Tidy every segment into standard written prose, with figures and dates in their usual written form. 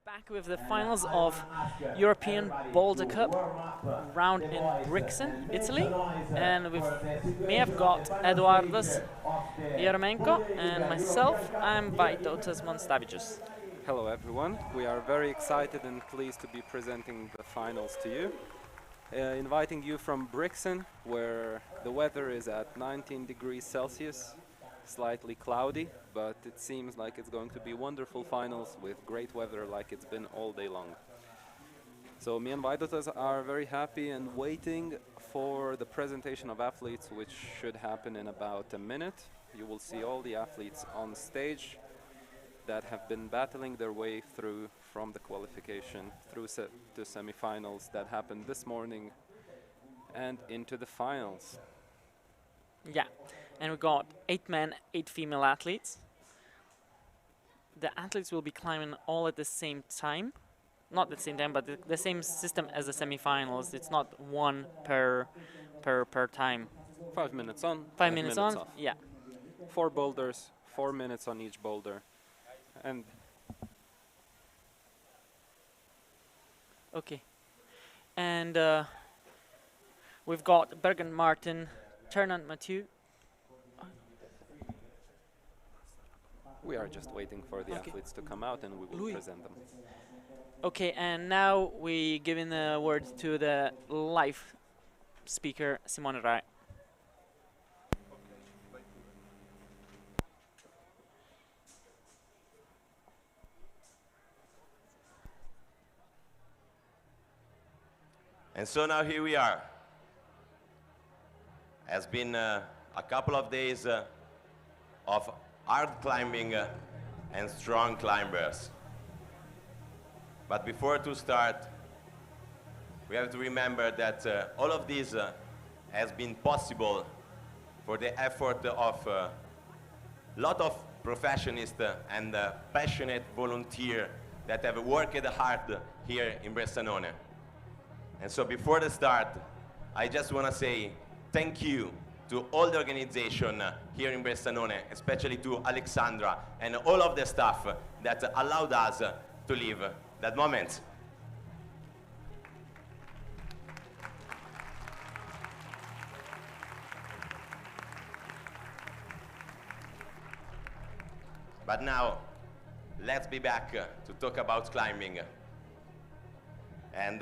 Back with the finals of European Boulder Cup round in Brixen, Italy, and with me I've got Eduardas Yaramenko and myself, I'm Vaitotas Monstavicius. Hello everyone, we are very excited and pleased to be presenting the finals to you. Inviting you from Brixen, where the weather is at 19 degrees Celsius, slightly cloudy, but it seems like it's going to be wonderful finals with great weather like it's been all day long. So me and Vaidotas are very happy and waiting for the presentation of athletes, which should happen in about a minute. You will see all the athletes on stage that have been battling their way through from the qualification through to semifinals that happened this morning and into the finals. Yeah, and we got 8 men, 8 female athletes. The athletes will be climbing all at the same time. Not at the same time, but the same system as the semifinals. It's not one per time. 5 minutes on, 5 minutes on, off. yeah. 4 boulders, 4 minutes on each boulder. And okay. And we've got Burgund Martin, Ternant Mathieu. we are just waiting for the athletes to come out and we will present them. Okay, and now we giving the word to the live speaker, Simone Rai. And so now here we are. Has been a couple of days of hard climbing and strong climbers. But before to start, we have to remember that all of this has been possible for the effort of a lot of professionists and passionate volunteers that have worked hard here in Bressanone. And so before the start, I just want to say thank you to all the organization here in Bressanone, especially to Alexandra and all of the staff that allowed us to live that moment. But now, let's be back to talk about climbing and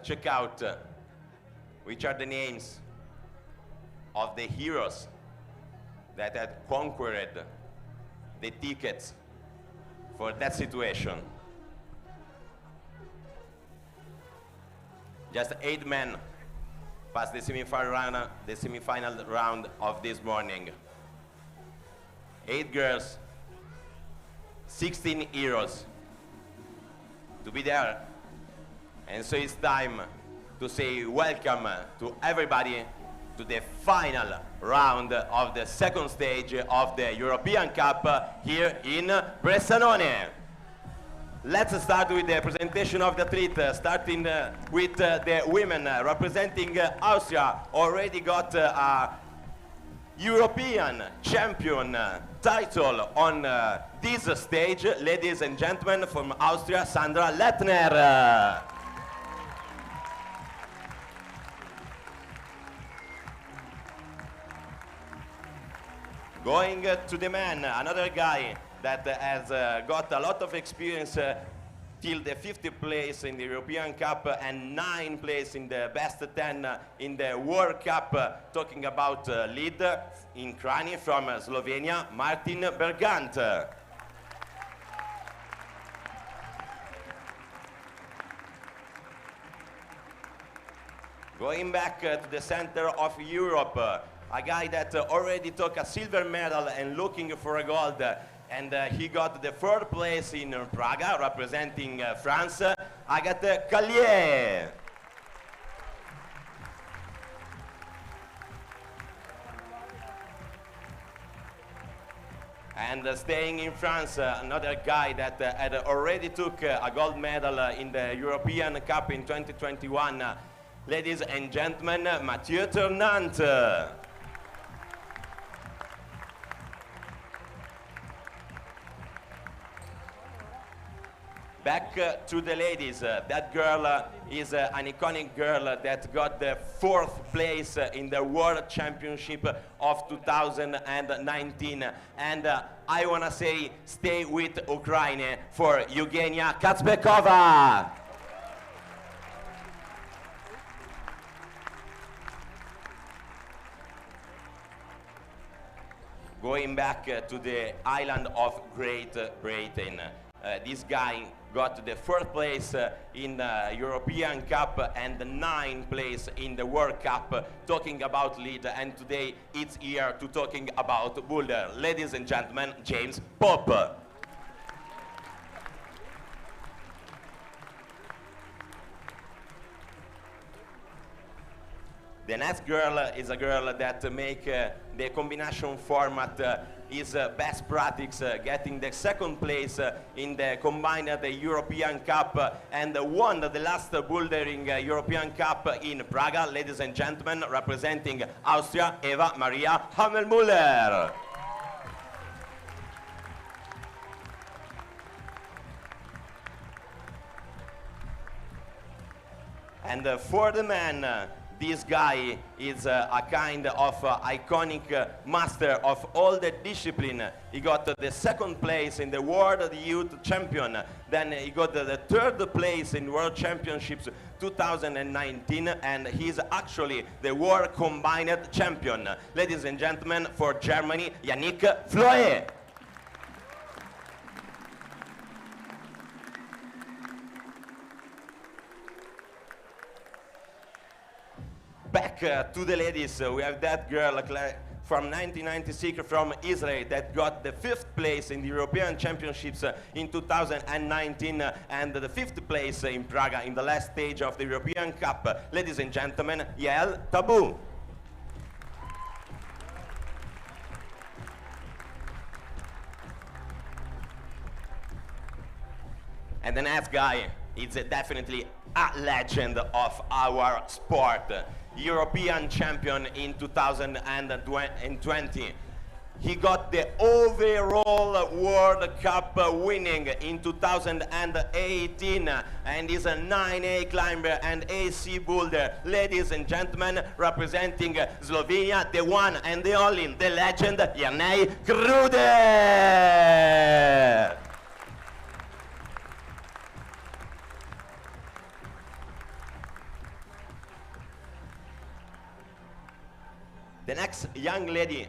check out which are the names of the heroes that had conquered the tickets for that situation. Just 8 men passed the semifinal round of this morning. 8 girls, 16 heroes to be there. And so it's time to say welcome to everybody to the final round of the second stage of the European Cup here in Bressanone. Let's start with the presentation of the athlete, starting with the women representing Austria. Already got a European champion title on this stage. Ladies and gentlemen, from Austria, Sandra Lettner. Going to the man, another guy that has got a lot of experience till the 50th place in the European Cup and 9th place in the best 10 in the World Cup. Talking about lead in Krani from Slovenia, Martin Burgund. Going back to the center of Europe, a guy that already took a silver medal and looking for a gold, and he got the 3rd place in Prague, representing France, Agathe Callier. And staying in France, another guy that had already took a gold medal in the European Cup in 2021. Ladies and gentlemen, Mathieu Ternant. Back to the ladies. That girl is an iconic girl that got the 4th place in the World Championship of 2019. And I want to say, stay with Ukraine for Evgenia Kasbakova. Going back to the island of Great Britain. This guy got the 4th place in the European Cup and the 9th place in the World Cup, talking about lead, and today it's here to talking about Boulder. Ladies and gentlemen, James Pope. The next girl is a girl that make the combination format is best practice, getting the 2nd place in the combined European Cup and won the last bouldering European Cup in Prague. Ladies and gentlemen, representing Austria, Eva Maria Hammelmüller. And for the men, this guy is a kind of iconic master of all the discipline. He got the 2nd place in the World Youth Champion. Then he got the 3rd place in World Championships 2019, and he's actually the World Combined Champion. Ladies and gentlemen, for Germany, Yannick Flaje. Back to the ladies, we have that girl from 1996 from Israel that got the 5th place in the European Championships in 2019 and the 5th place in Prague in the last stage of the European Cup. Ladies and gentlemen, Yael Tabou. And the next guy is definitely a legend of our sport. European champion in 2020. He got the overall World Cup winning in 2018 and is a 9A climber and AC boulder. Ladies and gentlemen, representing Slovenia, the one and the only, the legend, Janae Gruder. The next young lady,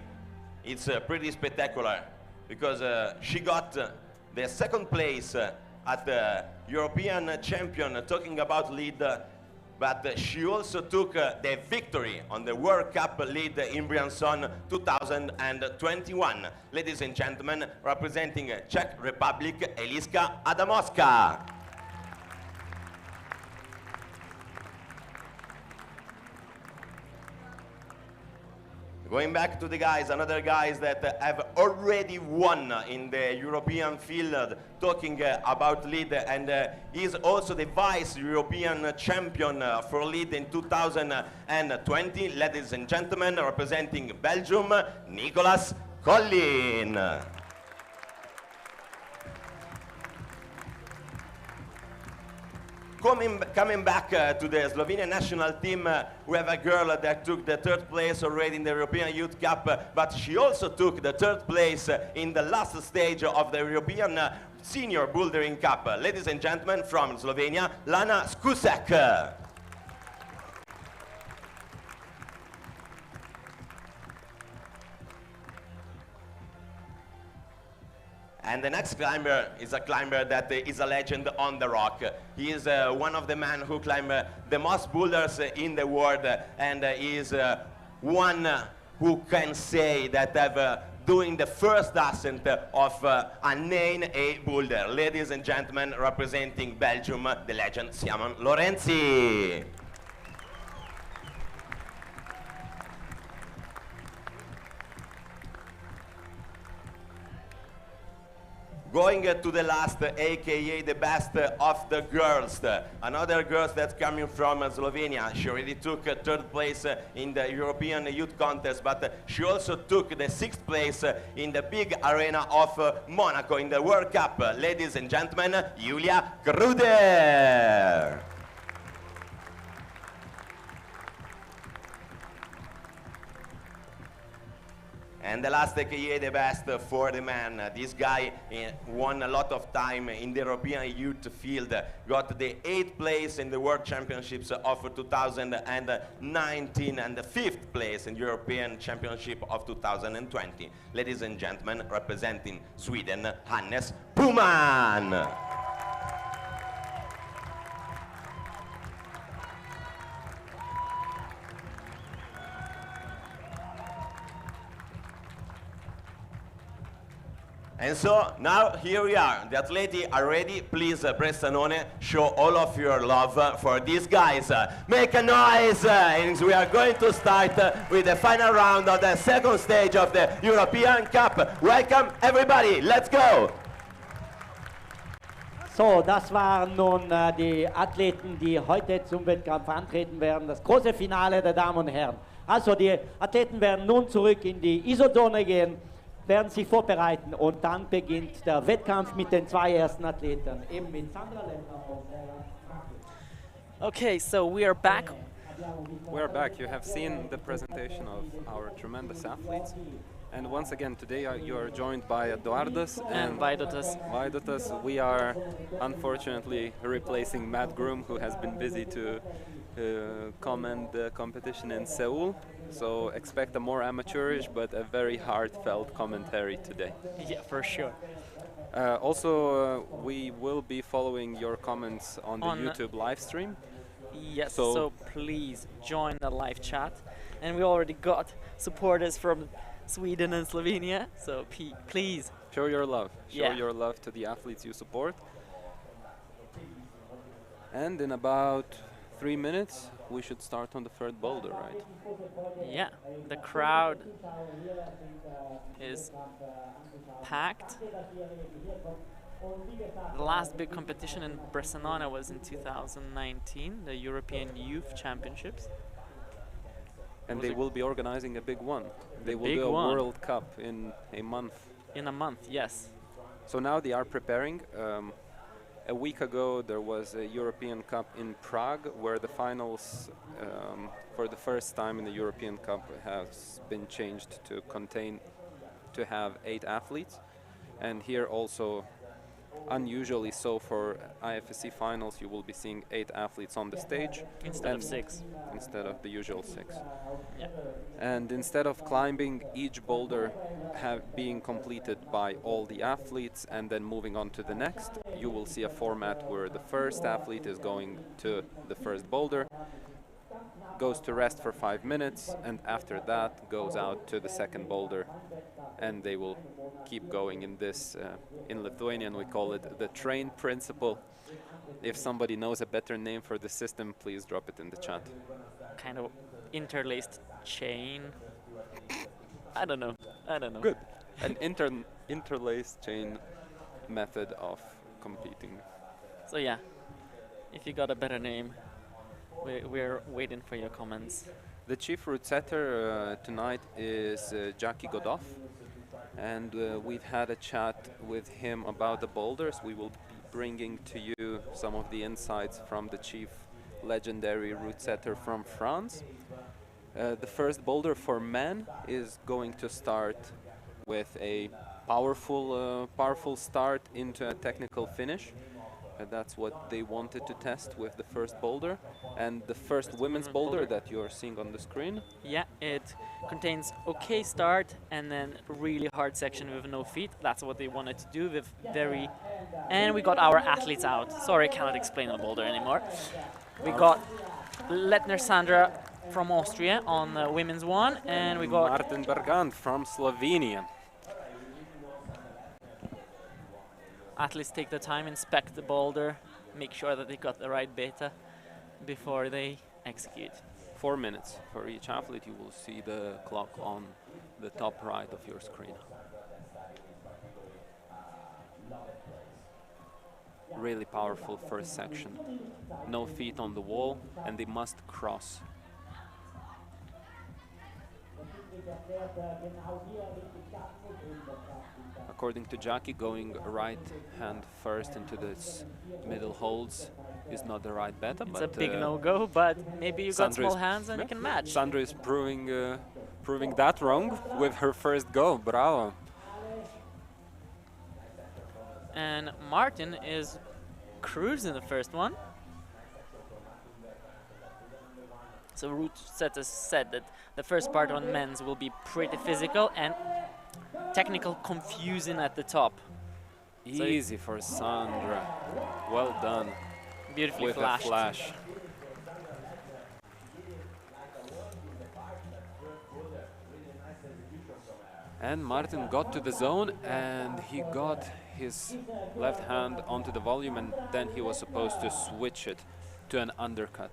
it's pretty spectacular because she got the 2nd place at the European champion, talking about lead, but she also took the victory on the World Cup lead in Brixen 2021. Ladies and gentlemen, representing Czech Republic, Eliska Adamovska. Going back to the guys, another guys that have already won in the European field, talking about lead, and is also the vice European champion for lead in 2020. Ladies and gentlemen, representing Belgium, Nicolas Collin. Coming back to the Slovenian national team, we have a girl that took the 3rd place already in the European Youth Cup, but she also took the 3rd place in the last stage of the European Senior Bouldering Cup. Ladies and gentlemen, from Slovenia, Lana Skusek. And the next climber is a climber that is a legend on the rock. He is one of the men who climb the most boulders in the world, and is one who can say that have doing the first ascent of a 9A boulder. Ladies and gentlemen, representing Belgium, the legend Simon Lorenzi. Going to the last, aka the best of the girls. Another girl that's coming from Slovenia. She already took third place in the European Youth Contest, but she also took the sixth place in the big arena of Monaco in the World Cup. Ladies and gentlemen, Julia Gruder. And the last aka the best for the man. This guy won a lot of time in the European youth field, got the 8th place in the World Championships of 2019 and the 5th place in the European Championship of 2020. Ladies and gentlemen, representing Sweden, Hannes Puman. And so now here we are. The athletes are ready. Please, Bressanone, show all of your love for these guys. Make a noise! And we are going to start with the final round of the second stage of the European Cup. Welcome everybody. Let's go! So, das waren nun die Athleten, die heute zum Wettkampf antreten werden. Das große Finale, der Damen und Herren. Also, die Athleten werden nun zurück in die Isozone gehen, werden sich vorbereiten und dann beginnt der Wettkampf mit den zwei ersten Athleten, eben mit Sandra Lempner und Okay, so we are back. We're back. You have seen the presentation of our tremendous athletes. And once again, today you are joined by Eduardas And Vaidotas. Vaidotas. We are unfortunately replacing Matt Groom, who has been busy to comment the competition in Seoul. So expect a more amateurish but a very heartfelt commentary today. Yeah, for sure. Also, we will be following your comments on the On YouTube live stream. Yes, So- so please join the live chat. And we already got supporters from Sweden and Slovenia, so please. Show your love. Show Yeah. your love to the athletes you support. And in about 3 minutes, we should start on the third boulder, right? Yeah, the crowd is packed. The last big competition in Barcelona was in 2019, the European Youth Championships. And Was they it- will be organizing a big one. They will big do a one. World Cup in a month. In a month, yes. So now they are preparing. A week ago, there was a European Cup in Prague, where the finals, for the first time in the European Cup, has been changed to have 8 athletes. And here also, unusually so for IFSC finals, you will be seeing 8 athletes on the stage Instead of and 6. instead of the usual 6. Yeah. And instead of climbing each boulder being completed by all the athletes and then moving on to the next, you will see a format where the first athlete is going to the first boulder, goes to rest for 5 minutes, and after that goes out to the second boulder, and they will keep going in this. In Lithuanian we call it the train principle. If somebody knows a better name for the system, please drop it in the chat. Kind of interlaced chain. I don't know. Good. An interlaced chain method of competing. So yeah, if you got a better name, we're waiting for your comments. The chief route setter tonight is Jackie Godoff, and we've had a chat with him about the boulders. We will be bringing to you some of the insights from the chief legendary route setter from France. The first boulder for men is going to start with a powerful start into a technical finish. That's what they wanted to test with the first boulder. And the first women's boulder that you're seeing on the screen. Yeah, it contains okay start and then really hard section with no feet. That's what they wanted to do with very... And we got our athletes out. Sorry, I cannot explain the boulder anymore. We got Letner Sandra from Austria on the women's one, and we got Martin Burgund from Slovenia. athletes take the time, inspect the boulder, make sure that they got the right beta before they execute. 4 minutes for each athlete. You will see the clock on the top right of your screen. really powerful first section. No feet on the wall, and they must cross. According to Jackie, going right hand first into this middle holds is not the right bet. It's a big no-go, but maybe you got small hands and you can match. Sandra is proving that wrong with her first go. Bravo. And Martin is cruising the first one. So route setters said that the first part on men's will be pretty physical and technical, confusing at the top. Easy for Sandra. Well done. Beautifully with flashed. A flash. And Martin got to the zone and he got his left hand onto the volume, and then he was supposed to switch it to an undercut.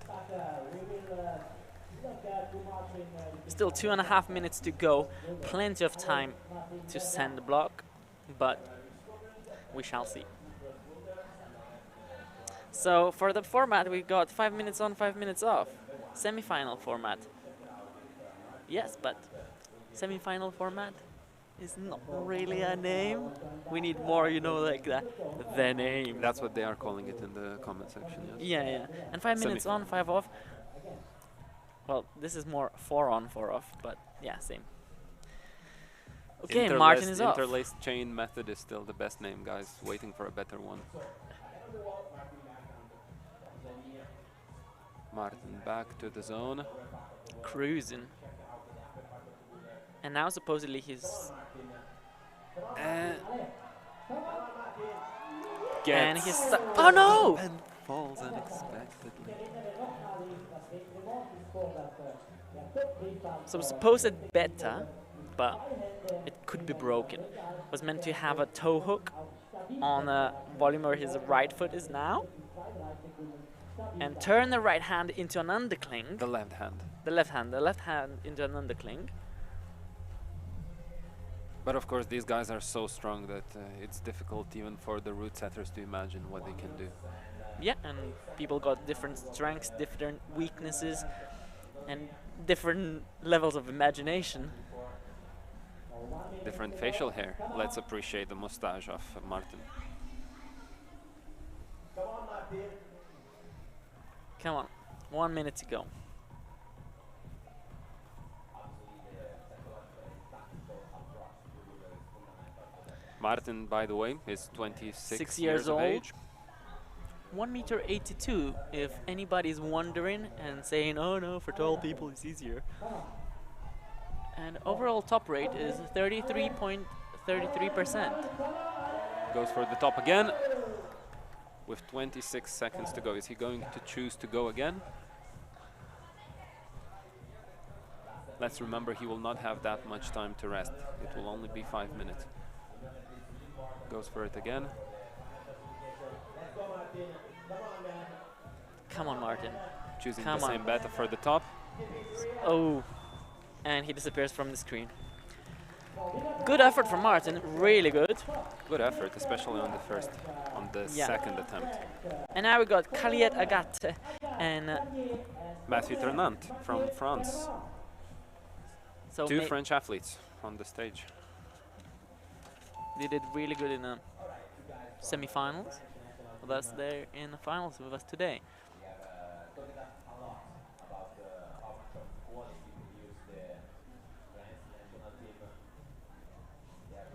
Still 2.5 minutes to go. Plenty of time to send the block, but we shall see. So for the format, we got 5 minutes on, 5 minutes off. Semi-final format. Yes, but semi-final format is not really a name. We need more, you know, like the name. That's what they are calling it in the comment section. Yes. Yeah, yeah. And 5 minutes on, 5 off. Well, this is more 4 on, 4 off, but yeah, same. Okay, Martin is off. Interlaced chain method is still the best name, guys. Waiting for a better one. Martin back to the zone. Cruising. And now supposedly he's... and he's... Oh no! And falls unexpectedly. So supposed better, but it could be broken. Was meant to have a toe hook on a volume where his right foot is now, and turn the right hand into an undercling. The left hand. The left hand into an undercling. But of course, these guys are so strong that it's difficult even for the route setters to imagine what they can do. Yeah, and people got different strengths, different weaknesses, and different levels of imagination. Different facial hair. Let's appreciate the mustache of Martin. Come on, 1 minute to go. Martin, by the way, is 26 years of old. age. 1.82 m, if anybody's wondering and saying, oh no, for tall people it's easier. And overall top rate is 33.33%. Goes for the top again. With 26 seconds to go. Is he going to choose to go again? Let's remember he will not have that much time to rest. It will only be 5 minutes. Goes for it again. Come on, Martin. Choosing Come the on. same beta for the top. Oh, and he disappears from the screen. Good effort from Martin, really good. Good effort, especially on the second attempt. And now we got Kaliet Agathe and Mathieu Ternant from France. so Two French athletes on the stage. they did really good in the semi-finals. Well, that's they're in the finals with us today.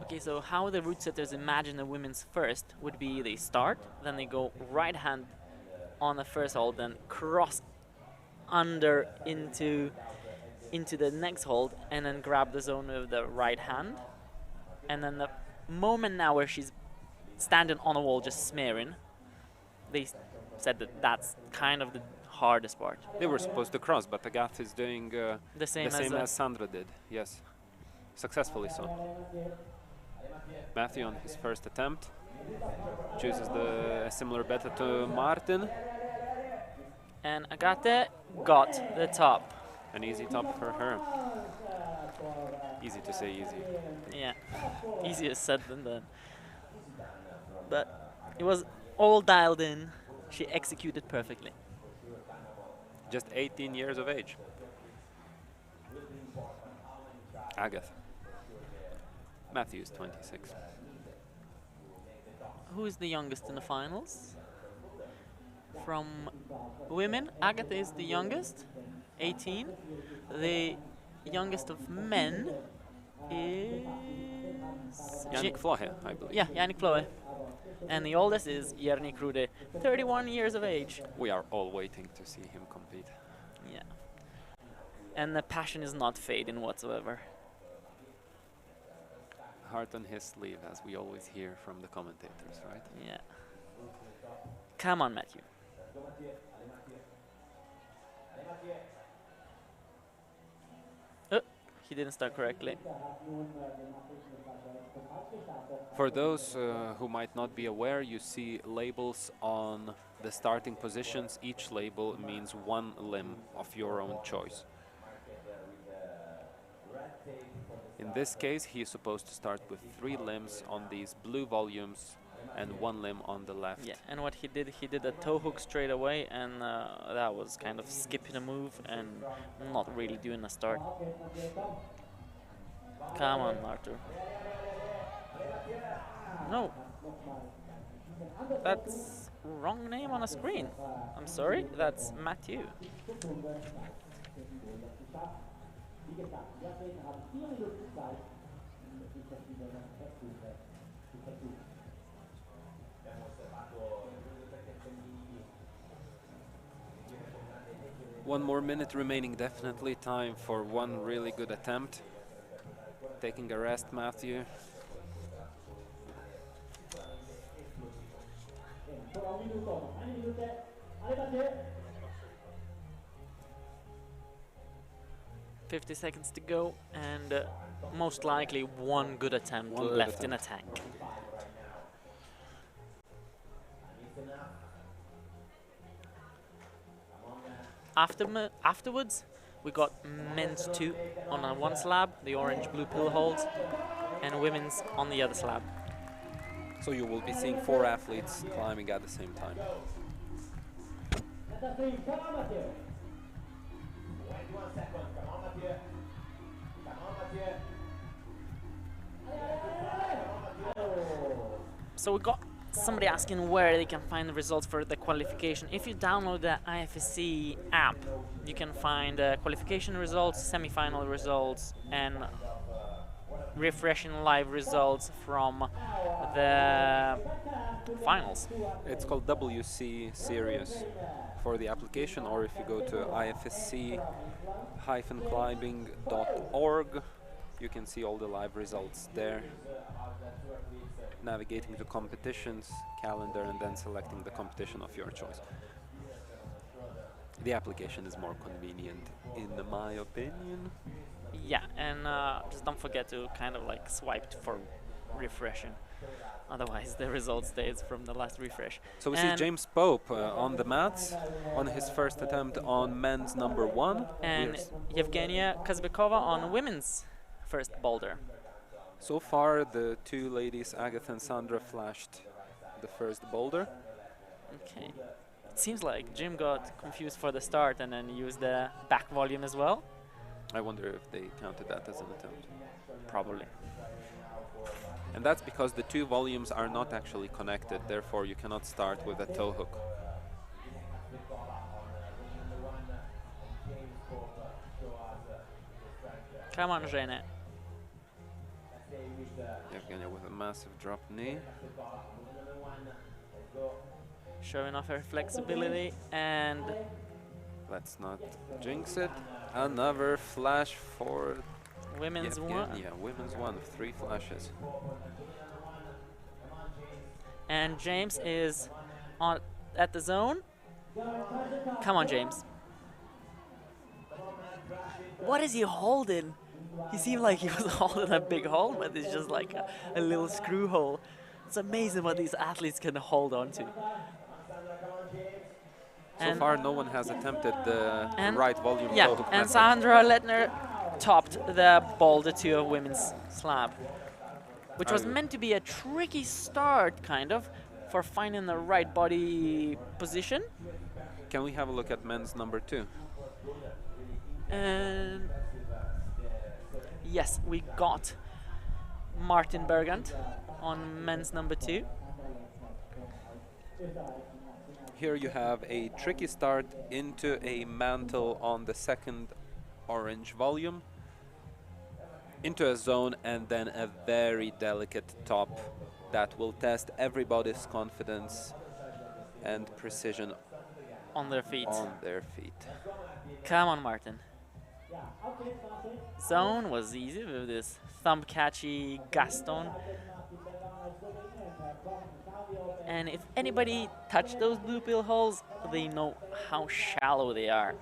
Okay, so how the route setters imagine the women's first would be they start, then they go right hand on the first hold, then cross under into the next hold, and then grab the zone with the right hand. And then the moment now where she's standing on a wall just smearing, they said that that's kind of the hardest part. They were supposed to cross, but Agathe is doing The same as Sandra did. Yes, successfully so. Matthew on his first attempt chooses a similar beta to Martin. And Agathe got the top. An easy top for her. Easy to say easy. Yeah, easier said than done. But it was all dialed in. She executed perfectly. Just 18 years of age. Agatha. Matthews, 26. Who is the youngest in the finals? From women, Agatha is the youngest, 18. The youngest of men is... Yannick Flaje, I believe. Yeah, Yannick Flaje. And the oldest is Janae Gruder, 31 years of age. We are all waiting to see him compete. Yeah. And the passion is not fading whatsoever. Heart on his sleeve, as we always hear from the commentators, right? Yeah. Come on, Matthew. He didn't start correctly. For those who might not be aware, you see labels on the starting positions. Each label means one limb of your own choice. In this case, he is supposed to start with 3 limbs on these blue volumes and 1 limb on the left. Yeah, and what he did a toe hook straight away, and that was kind of skipping a move and not really doing a start. Come on, Arthur. No. That's wrong name on a screen. I'm sorry, that's Matthew. One more minute remaining, definitely time for one really good attempt. Taking a rest, Matthew. $50 seconds to go, and most likely one good attempt left in a tank. Afterwards, we got men's 2 on one slab, the orange-blue pill holds, and women's on the other slab. So you will be seeing 4 athletes climbing at the same time. So we got somebody asking where they can find the results for the qualification. If you download the IFSC app, you can find qualification results, semi-final results, and refreshing live results from the finals. It's called WC Series for the application, or if you go to ifsc-climbing.org, you can see all the live results there. Navigating to competitions, calendar, and then selecting the competition of your choice. The application is more convenient, in my opinion. Yeah, and just don't forget to kind of like swipe for refreshing. Otherwise, the result stays from the last refresh. So we see James Pope on the mats on his first attempt on men's number 1. And Evgenia Kasbakova on women's first boulder. So far, the 2 ladies, Agatha and Sandra, flashed the first boulder. Okay. It seems like Jim got confused for the start and then used the back volume as well. I wonder if they counted that as an attempt. Probably. And that's because the 2 volumes are not actually connected, therefore you cannot start with a toe hook. Come on, Janae. Evgenia with a massive drop knee. Showing off her flexibility, and let's not jinx it. Another flash for women's Evgenia. 1. Women's 1, 3 flashes. And James is at the zone. Come on, James. What is he holding? He seemed like he was holding a big hole, but it's just like a little screw hole. It's amazing what these athletes can hold on to. So far, no one has attempted the right volume. Yeah, and Sandra Lettner topped the Boulder 2 of women's slab, which was meant to be a tricky start, kind of, for finding the right body position. Can we have a look at men's number 2? And yes, we got Martin Burgund on men's number 2. Here you have a tricky start into a mantle on the second orange volume, into a zone, and then a very delicate top that will test everybody's confidence and precision On their feet. Come on, Martin. Zone was easy with this thumb catchy Gaston. And if anybody touched those blue pill holes, they know how shallow they are.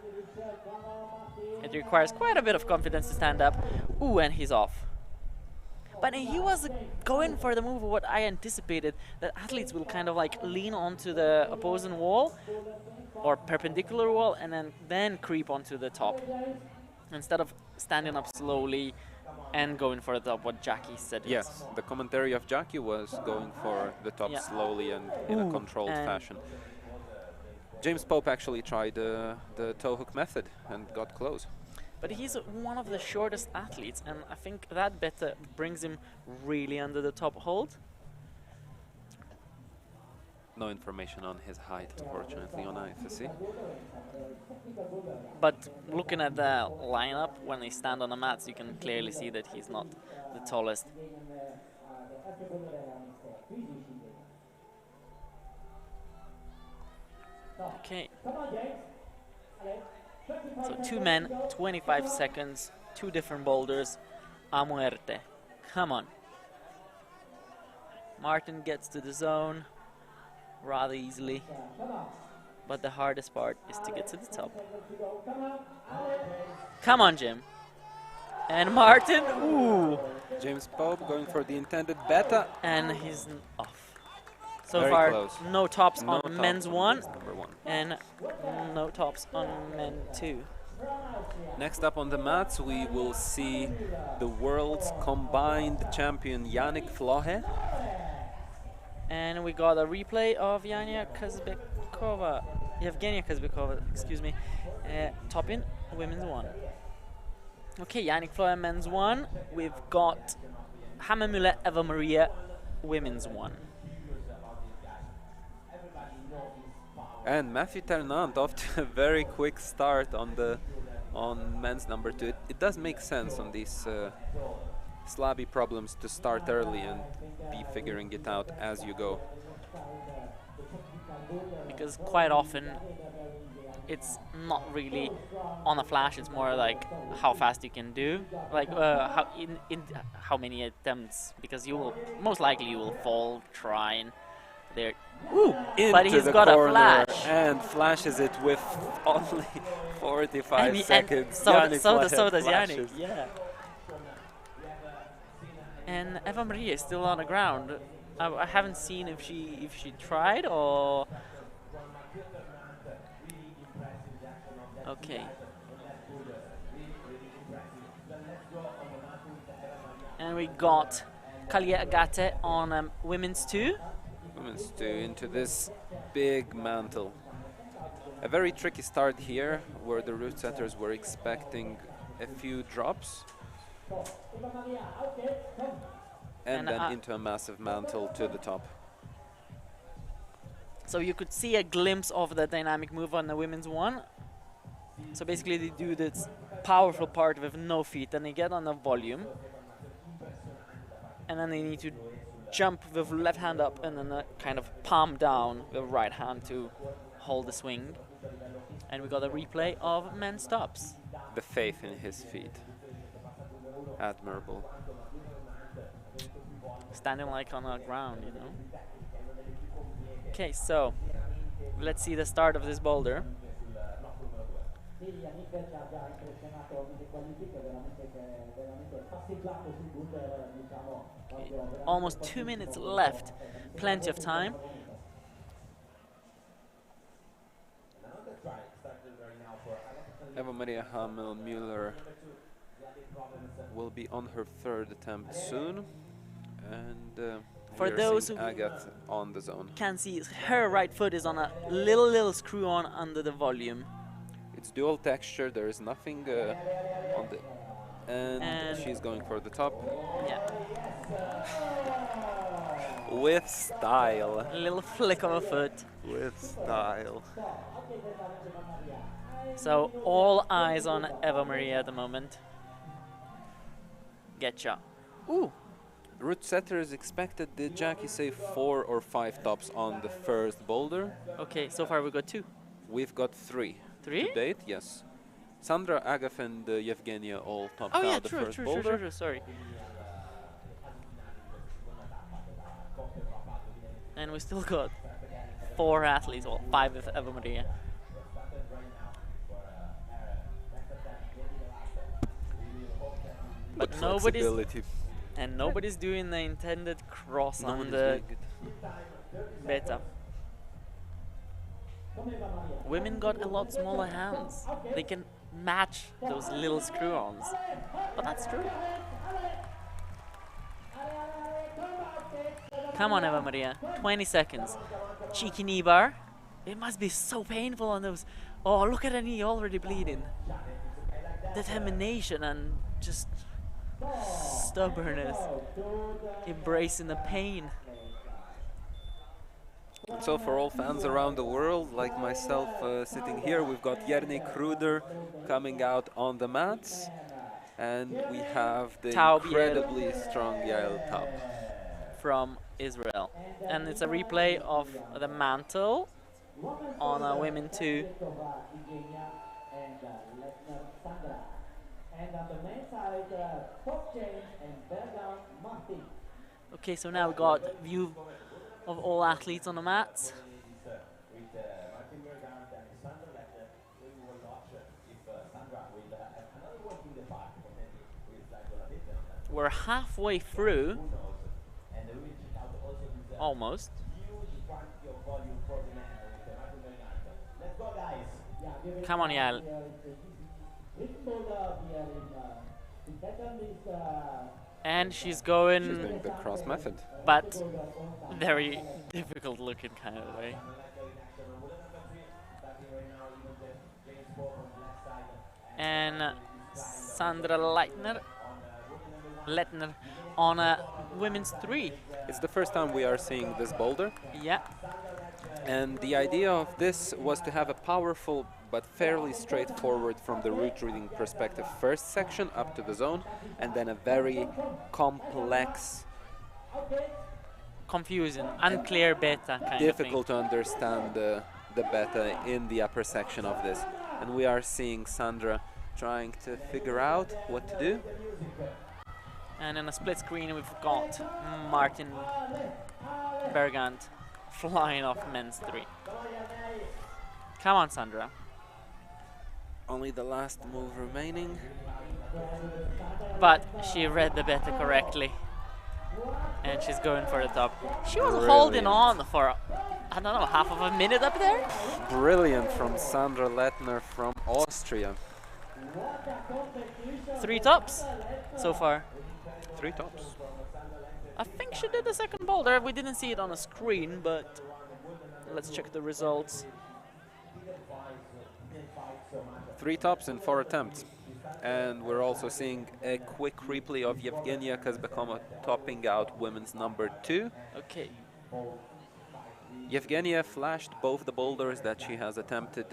It requires quite a bit of confidence to stand up. Ooh, and he's off. But he was going for the move of what I anticipated, that athletes will kind of like lean onto the opposing wall or perpendicular wall and then creep onto the top, instead of standing up slowly and going for the top, what Jackie said. Yes, the commentary of Jackie was going for the top slowly and in a controlled fashion. James Pope actually tried the toe hook method and got close. But he's one of the shortest athletes, and I think that better brings him really under the top hold. No information on his height, unfortunately, on IFSC. But looking at the lineup, when they stand on the mats, you can clearly see that he's not the tallest. Okay. So 2 men, 25 seconds, 2 different boulders, a muerte. Come on. Martin gets to the zone rather easily, but the hardest part is to get to the top. Come on, Jim. And Martin, ooh. James Pope going for the intended beta. And he's off. So Very far, close. no tops No on top men's on 1 number 1. and no tops on men 2. Next up on the mats, we will see the world's combined champion Yannick Flaje. And we got a replay of Evgenia Kasbakova, excuse me, topping women's 1. Okay, Yannick Flaje men's 1. We've got Hammermüller Eva Maria women's 1. And Matthew Ternant off to a very quick start on men's number 2. It does make sense on these slabby problems to start early and be figuring it out as you go. Because quite often it's not really on a flash, it's more like how fast you can do, like how many attempts, because you will most likely you will fall trying there. Ooh, but he's got a flash and flashes it with only 45 seconds. So does Yannick, yeah. And Eva Maria is still on the ground. I haven't seen if she tried or. Okay. And we got Kalia Agate on women's 2. Women's 2 into this big mantle. A very tricky start here, where the route setters were expecting a few drops. And then into a massive mantle to the top. So you could see a glimpse of the dynamic move on the women's 1. So basically they do this powerful part with no feet, then they get on the volume. And then they need to jump with left hand up and then kind of palm down with right hand to hold the swing. And we got a replay of men's stops. The faith in his feet. Admirable. Standing like on the ground, you know. Okay, so let's see the start of this boulder. Almost 2 minutes left, plenty of time. Eva Maria Hammermüller will be on her 3rd attempt soon, and For We are those seeing who Agathe on the zone. can see, her right foot is on a little screw on under the volume. It's dual texture. There is nothing on the, and she's going for the top Yeah, with style. a little flick of a foot. With style. So all eyes on Eva Maria at the moment. Getcha. Ooh, Route setter is expected. Did Jackie say 4 or 5 tops on the first boulder? okay, so far we got 2. We've got 3. 3? To date, yes. Sandra, Agathe, and Evgenia all topped Oh yeah, out the true, first boulder. sorry. And we still got 4 athletes, or 5 with Eva Maria. But nobody's Flexibility. nobody's doing the intended cross No on one is the doing it. beta. Women got a lot smaller hands. They can match those little screw-ons. But that's true. Come on, Eva Maria. 20 seconds. Cheeky knee bar. It must be so painful on those. Oh, look at her knee already bleeding. Determination and just stubbornness. Embracing the pain. And so for all fans around the world, like myself sitting here, we've got Yannick Gruder coming out on the mats. And we have the Taub incredibly strong Yael Taub. From Israel. And it's a replay of the mantle on a women 2. Okay, so now we got view of all athletes on the mats. We're halfway through. Almost. Come on, Yael. And she's going, She's doing the cross method. but very difficult looking kind of way. And Sandra Leitner on a women's 3. It's the first time we are seeing this boulder. Yeah. And the idea of this was to have a powerful but fairly straightforward from the route reading perspective first section up to the zone, and then a very complex, Confusing, unclear beta kind difficult to understand the beta in the upper section of this. And we are seeing Sandra trying to figure out what to do. of thing. And in a split screen we've got Martin Burgund flying off men's 3. Come on, Sandra. Only the last move remaining. But she read the beta correctly. And she's going for the top. She was holding on for, I don't know, half of a minute up there? Brilliant from Sandra Leitner from Austria. 3 tops so far. 3 tops. I think she did the second boulder. We didn't see it on the screen, but let's check the results. 3 tops in 4 attempts. And we're also seeing a quick replay of Evgenia Kasbakova topping out women's number 2. Okay. Evgenia flashed both the boulders that she has attempted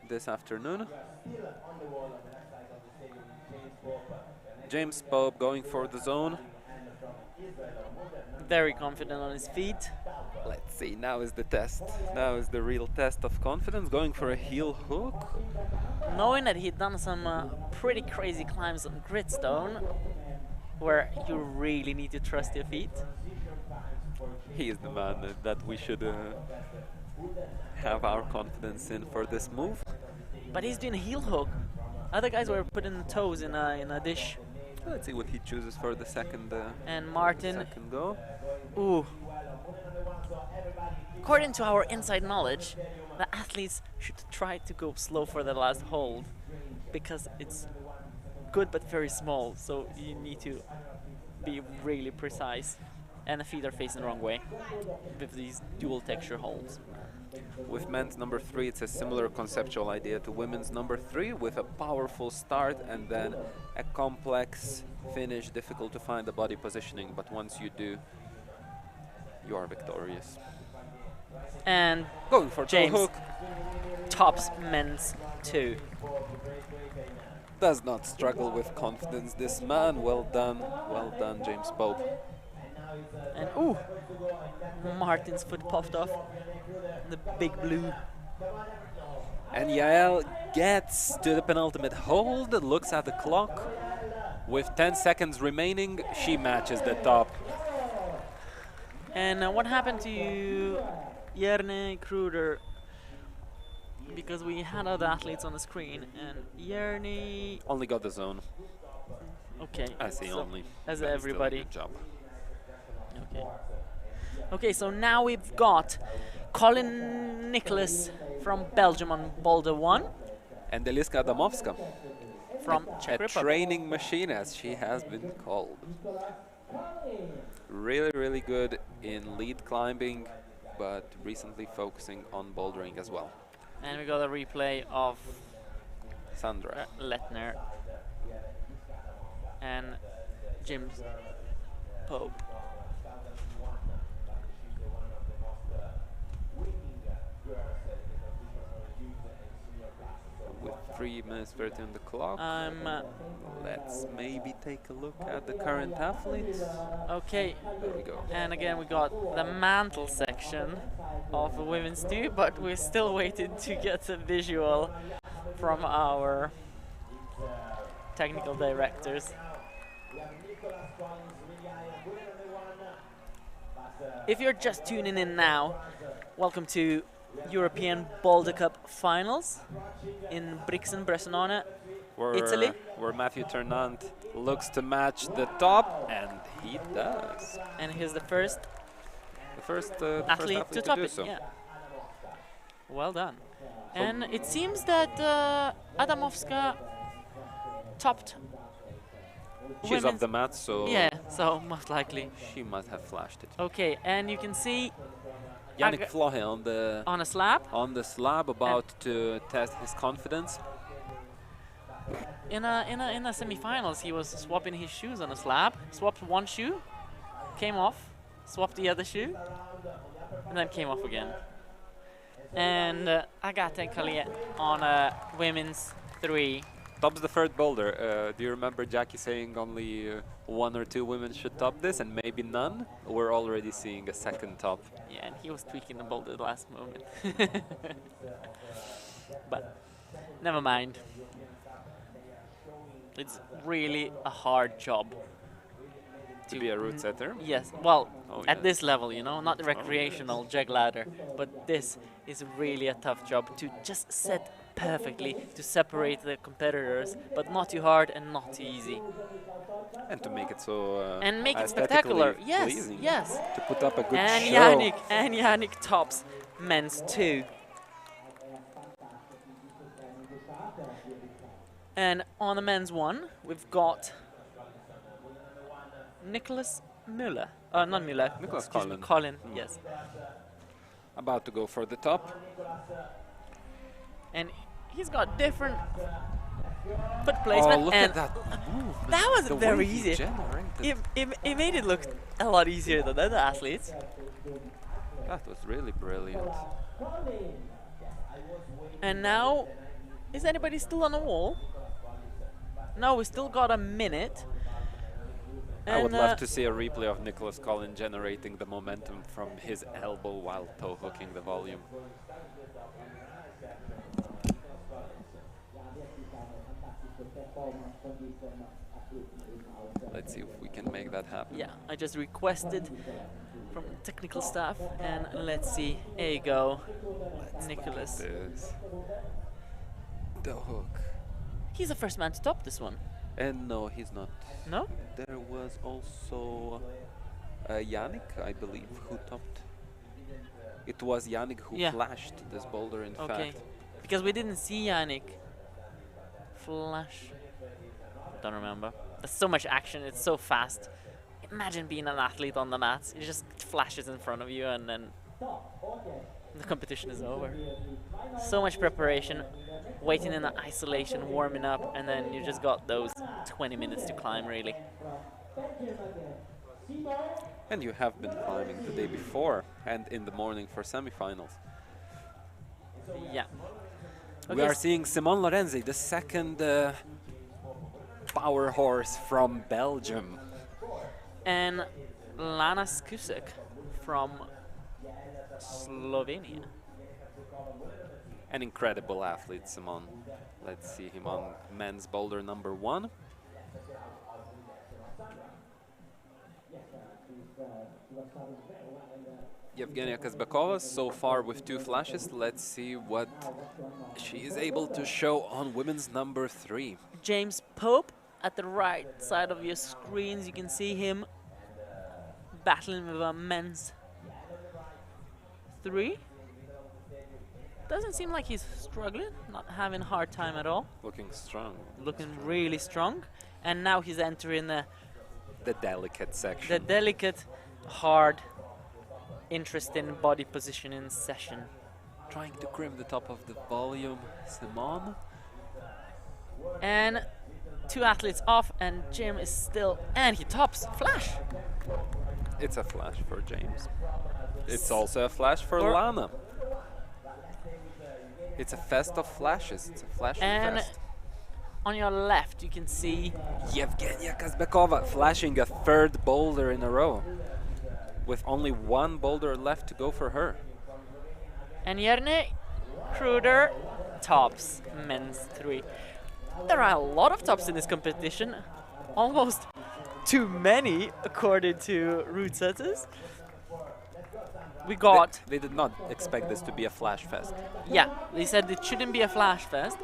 this afternoon. James Pope going for the zone. Very confident on his feet. Let's see, now is the test. Now is the real test of confidence. Going for a heel hook. Knowing that he'd done some pretty crazy climbs on gridstone, where you really need to trust your feet. He is the man that we should have our confidence in for this move. But he's doing a heel hook. Other guys were putting toes in a dish. Let's see what he chooses for the second, And Martin, second go. ooh. According to our inside knowledge, the athletes should try to go slow for the last hold, because it's good but very small, so you need to be really precise. and the feet are facing the wrong way with these dual texture holds. With men's number 3, it's a similar conceptual idea to women's number 3, with a powerful start and then a complex finish, difficult to find the body positioning, but once you do, you are victorious. And Going for James toe hook. tops men's 2. Does not struggle with confidence, this man. Well done, James Pope. And ooh, Martin's foot popped off. The big blue. And Yael gets to the penultimate hold, looks at the clock. With 10 seconds remaining, she matches the top. And what happened to Janae Gruder? Because we had other athletes on the screen, and Janae... Only got the zone. Okay. I see, so only. as That's everybody. still a good job. Okay. Okay, so now we've got Colin Nicholas from Belgium on Boulder 1. And Eliska Adamovska, From Czech a Republic. training machine, as she has been called. Really, really good in lead climbing, but recently focusing on bouldering as well. And we got a replay of Sandra. Lettner and James Pope. With 3 minutes 30 on the clock. Let's maybe take a look at the current athletes. Okay, There we go. and again we got the mantle section of the women's 2, but we're still waiting to get a visual from our technical directors. If you're just tuning in now, welcome to European Boulder Cup Finals in Brixen, Bressanone, Italy. Where Matthew Ternant looks to match the top, and he does. And here's the first The first athlete to top do it. so. Yeah. Well done. And it seems that Adamovska topped. She's off women's- the mat, so Yeah, so most likely. she must have flashed it. Okay, and you can see Yannick Flaje on the on a slab. slab, about to test his confidence. In the semifinals, he was swapping his shoes on a slab. Swapped one shoe, came off, swapped the other shoe, and then came off again. And Agathe Collier on a women's 3. Tops the third boulder. Do you remember Jackie saying only 1 or 2 women should top this, and maybe none? We're already seeing a second top. Yeah, and he was tweaking the boulder the last moment. But never mind. It's really a hard job To be a route setter. Yes, well, Oh, at yeah. this level, you know, not the recreational jug ladder, but this is really a tough job to just set perfectly to separate the competitors, but not too hard and not too easy. And to make it so And make it aesthetically spectacular. Yes, pleasing. yes. To put up a good And show. Yannick tops men's 2. And on the men's 1, we've got Nicholas Müller. Not Müller. Nicholas excuse me, Collin. Colin, yes. About to go for the top. And he's got different foot placement. Oh, look and at that move. that was the very way he easy. generated. It made it look a lot easier than the other athletes. That was really brilliant. And now, is anybody still on the wall? No, we still got a minute. I would And, love to see a replay of Nicholas Collin generating the momentum from his elbow while toe hooking the volume. Let's see if we can make that happen. Yeah, I just requested from technical staff, and let's see. There you go, Nicholas. This. The hook. He's the first man to top this one. And no, he's not. No? There was also Yannick, I believe, who topped. It was Yannick who Yeah. flashed this boulder, in Okay. fact. Because we didn't see Yannick flash. Don't remember. There's so much action. It's so fast. Imagine being an athlete on the mats. It just flashes in front of you and then the competition is over. So much preparation, waiting in isolation, warming up, and then you just got those 20 minutes to climb, really. And you have been climbing the day before and in the morning for semifinals. Yeah. We are seeing Simone Lorenzi, the second power horse from Belgium. And Lana Skusek from Slovenia. An incredible athlete, Simone. Let's see him on men's boulder number 1. Evgenia Kasbakova so far with 2 flashes. Let's see what she is able to show on women's number 3. James Pope at the right side of your screens. You can see him battling with a men's 3. Doesn't seem like he's struggling, not having a hard time at all. Looking strong. Looking really strong. And now he's entering the delicate section. the delicate, hard, interesting body positioning session. Trying to crimp the top of the volume, Simone. And 2 athletes off, and Jim is still, and he tops. Flash! It's a flash for James. It's also a flash for Lana. It's a fest of flashes. It's a flashing fest. On your left, you can see Evgenia Kasbakova flashing a 3rd boulder in a row, with only 1 boulder left to go for her. And Janae Gruder tops men's 3. There are a lot of tops in this competition, almost too many according to route setters. We got... They did not expect this to be a flash fest. Yeah, they said it shouldn't be a flash fest.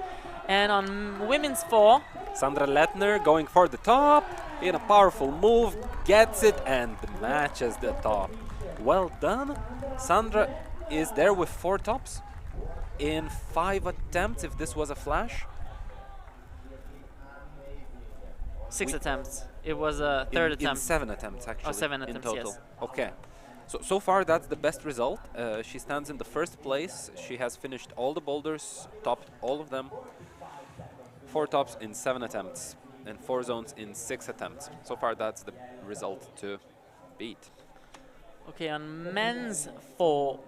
And on women's 4... Sandra Lettner going for the top in a powerful move, gets it and matches the top. Well done. Sandra is there with 4 tops in 5 attempts if this was a flash. 6 attempts. It was a 3rd attempt. In 7 attempts actually. Oh, 7 attempts, in total. yes. Okay. So far that's the best result. She stands in the 1st place. She has finished all the boulders, topped all of them. 4 tops in 7 attempts and 4 zones in 6 attempts. So far that's the result to beat. Okay, on men's 4,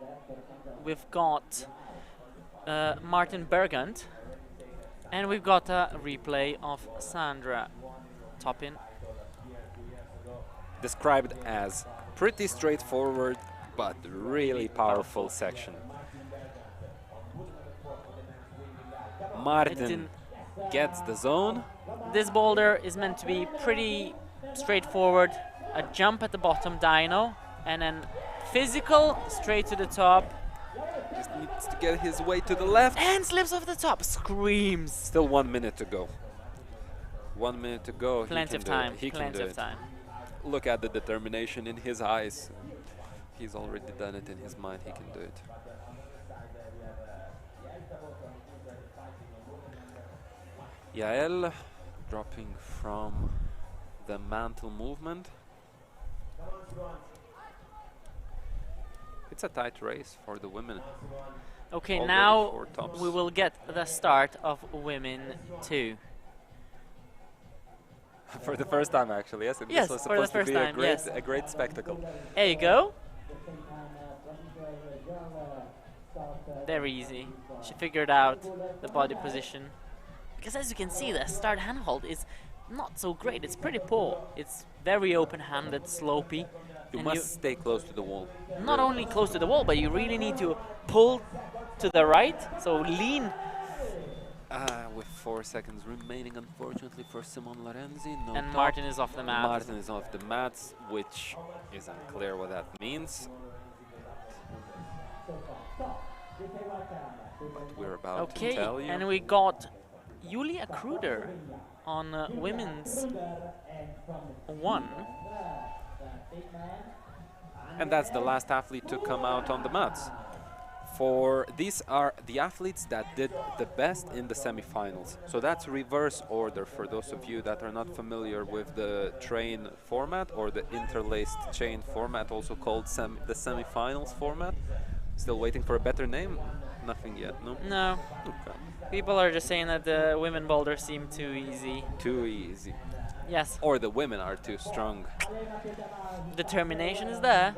we've got Martin Burgund, and we've got a replay of Sandra topping. Described as pretty straightforward, but really powerful section. Martin gets the zone. This boulder is meant to be pretty straightforward. A jump at the bottom dyno, and then physical straight to the top. Just needs to get his way to the left. And slips off the top, screams. Still 1 minute to go. 1 minute to go. Plenty of time, He can plenty do of it. time. Look at the determination in his eyes. He's already done it in his mind. He can do it. Yael dropping from the mantle movement. It's a tight race for the women. Okay, Already now 4 tops. we will get the start of women 2. For the first time, actually, yes. And Yes, this was for the supposed to first be time, yes. a great spectacle. There you go. Very easy. She figured out the body position. Because as you can see, the start handhold is not so great. It's pretty poor. It's very open-handed, slopey. You and must stay close to the wall. not only close to the wall, but you really need to pull to the right. So lean. With 4 seconds remaining, unfortunately, for Simone Lorenzi. No And top. Martin is off the mat. Martin is off the mats, which is unclear what that means. But we're about to tell you. And we got Julia Gruder on women's 1. And that's the last athlete to come out on the mats. These are the athletes that did the best in the semifinals. So that's reverse order for those of you that are not familiar with the train format or the interlaced chain format, also called the semifinals format. Still waiting for a better name? Nothing yet, no? No. Okay. People are just saying that the women boulders seem too easy. Too easy. Yes. Or the women are too strong. Determination is there.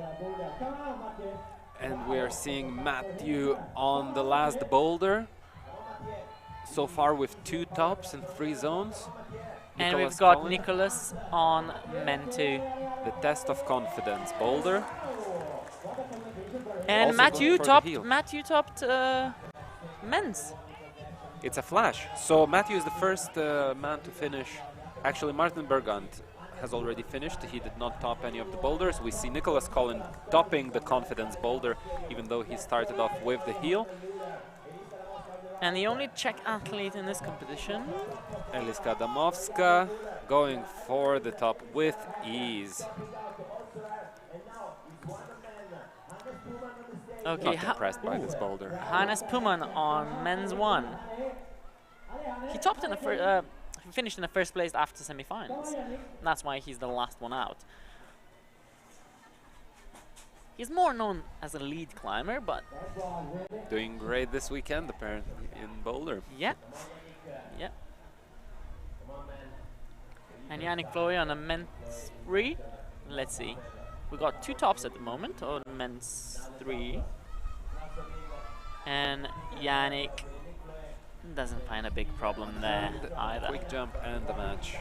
And we are seeing Matthew on the last boulder. So far with 2 tops and 3 zones. And Nicholas we've got Collin, Nicholas on men 2. the test of confidence boulder. And Also Matthew going for the heel. topped men's. It's a flash. So Matthew is the first man to finish. Actually, Martin Burgund has already finished. He did not top any of the boulders. We see Nicholas Collin topping the confidence boulder, even though he started off with the heel. And the only Czech athlete in this competition. Eliska Adamovska going for the top with ease. Okay, Not impressed by this boulder. Hannes Puman on men's 1. He topped in the first. He finished in the first place after semi-finals. That's why he's the last one out. He's more known as a lead climber, but Doing great this weekend, apparently, in Boulder. yeah, yeah. And Yannick Flaje on a men's 3. Let's see. We got 2 tops at the moment on men's 3. And Yannick doesn't find a big problem there either. Quick jump and the match.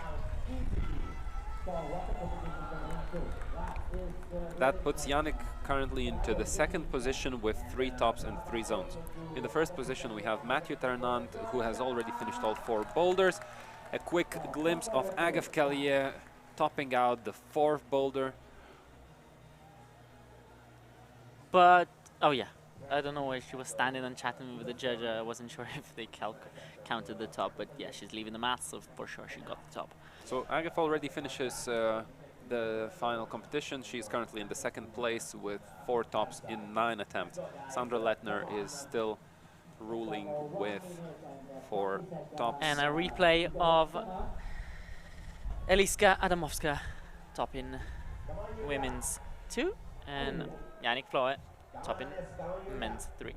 That puts Yannick currently into the 2nd position with 3 tops and 3 zones. In the 1st position we have Matthew Ternant, who has already finished all 4 boulders. A quick glimpse of Agaf Callier topping out the 4th boulder. But, oh yeah, I don't know where she was standing and chatting with the judge. I wasn't sure if they counted the top, but yeah, she's leaving the mat, so for sure she got the top. So Agaf already finishes the final competition. She's currently in the 2nd place with 4 tops in 9 attempts. Sandra Lettner is still ruling with 4 tops. And a replay of Eliska Adamovska topping women's 2 and Yannick Flaje topping men's 3.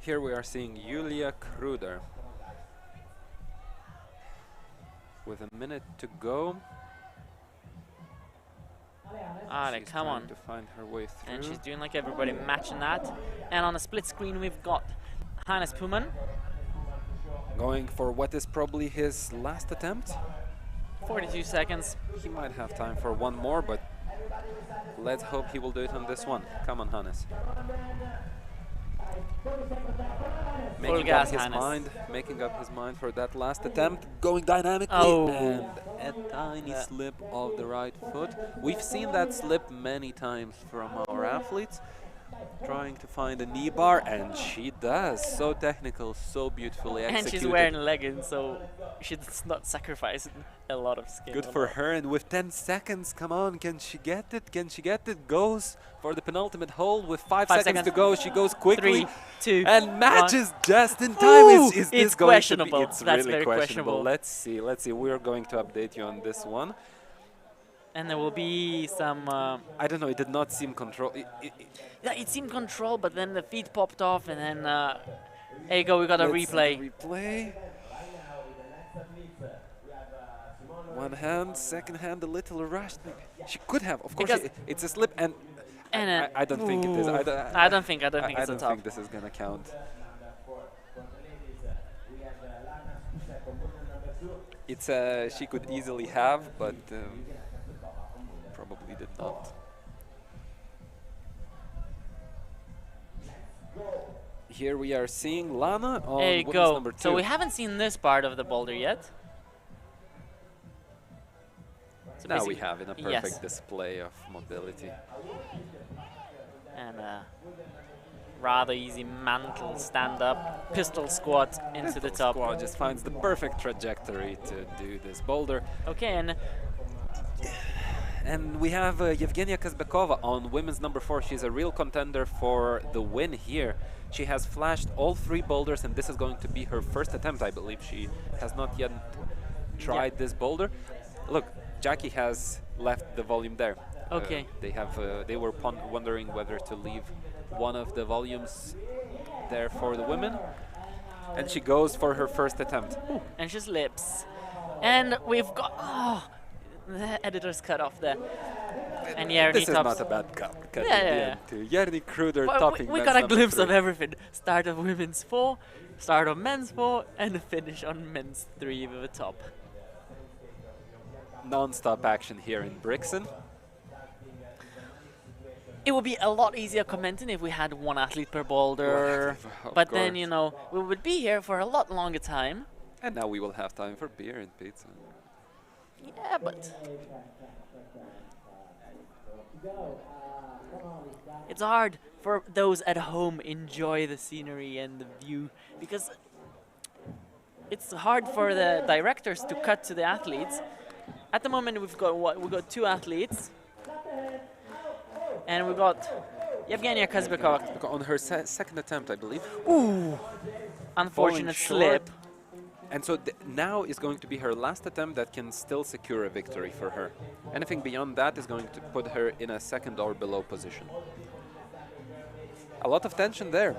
Here we are seeing Julia Gruder. With a minute to go. Ale, She's come trying on. to find her way through. And she's doing like everybody, matching that. And on a split screen we've got Hannes Puman. Going for what is probably his last attempt. 42 seconds. He might have time for one more, but let's hope he will do it on this one. Come on, Hannes. Making up gas, his Hannes. mind, making up his mind for that last attempt, going dynamically, Oh. and a tiny slip of the right foot. We've seen that slip many times from our athletes, trying to find a knee bar, and she does. So technical, so beautifully executed. And she's wearing leggings, so she's not sacrificing a lot of skin. Good on for that. her, and with 10 seconds, come on, can she get it? Can she get it? Goes for the penultimate hole with 5 seconds to go. She goes quickly 3, 2, and matches 1. just in time. Ooh, Is it's this going questionable. to be? It's That's really very questionable. questionable. Let's see. We're going to update you on this one. And there will be some... I don't know. It did not seem control. yeah, it seemed control, but then the feet popped off, and then... there you go, we got a replay. Replay. One hand, second hand, a little rushed. She could have, of course. Because- It's a slip, and I don't think it is. Ooh. I don't think it's I a don't top. think this is gonna count. It's she could easily have, but probably did not. Here we are seeing Lana on There you women's go. number 2. So we haven't seen this part of the boulder yet. So Now we basically- have in a yes. perfect display of mobility. And rather easy mantle stand up, pistol squat into the top. Squad just finds the perfect trajectory to do this boulder. Okay, and And we have Evgenia Kasbakova on women's number 4. She's a real contender for the win here. She has flashed all 3 boulders, and this is going to be her first attempt, I believe. She has not yet tried this boulder. Look, Jackie has left the volume there. Okay. They were wondering whether to leave one of the volumes there for the women. And she goes for her first attempt. Ooh, and she slips. And we've got... Oh, the editor's cut off there. And Yannick This is tops. not a bad cut. Yeah. To Yannick Gruder Well, topping we men's got a number glimpse 3. of everything. Start of women's 4, start of men's 4, and a finish on men's 3 with a top. Non-stop action here in Brixen. It would be a lot easier commenting if we had one athlete per boulder. Of But then, course. you know, we would be here for a lot longer time. And now we will have time for beer and pizza. Yeah, but... It's hard for those at home enjoy the scenery and the view, because it's hard for the directors to cut to the athletes. At the moment we've got what? We've got 2 athletes. And we've got Evgenia Kasbakova. On her second attempt, I believe. Ooh! Unfortunate short. slip. And so now is going to be her last attempt that can still secure a victory for her. Anything beyond that is going to put her in a second or below position. A lot of tension there.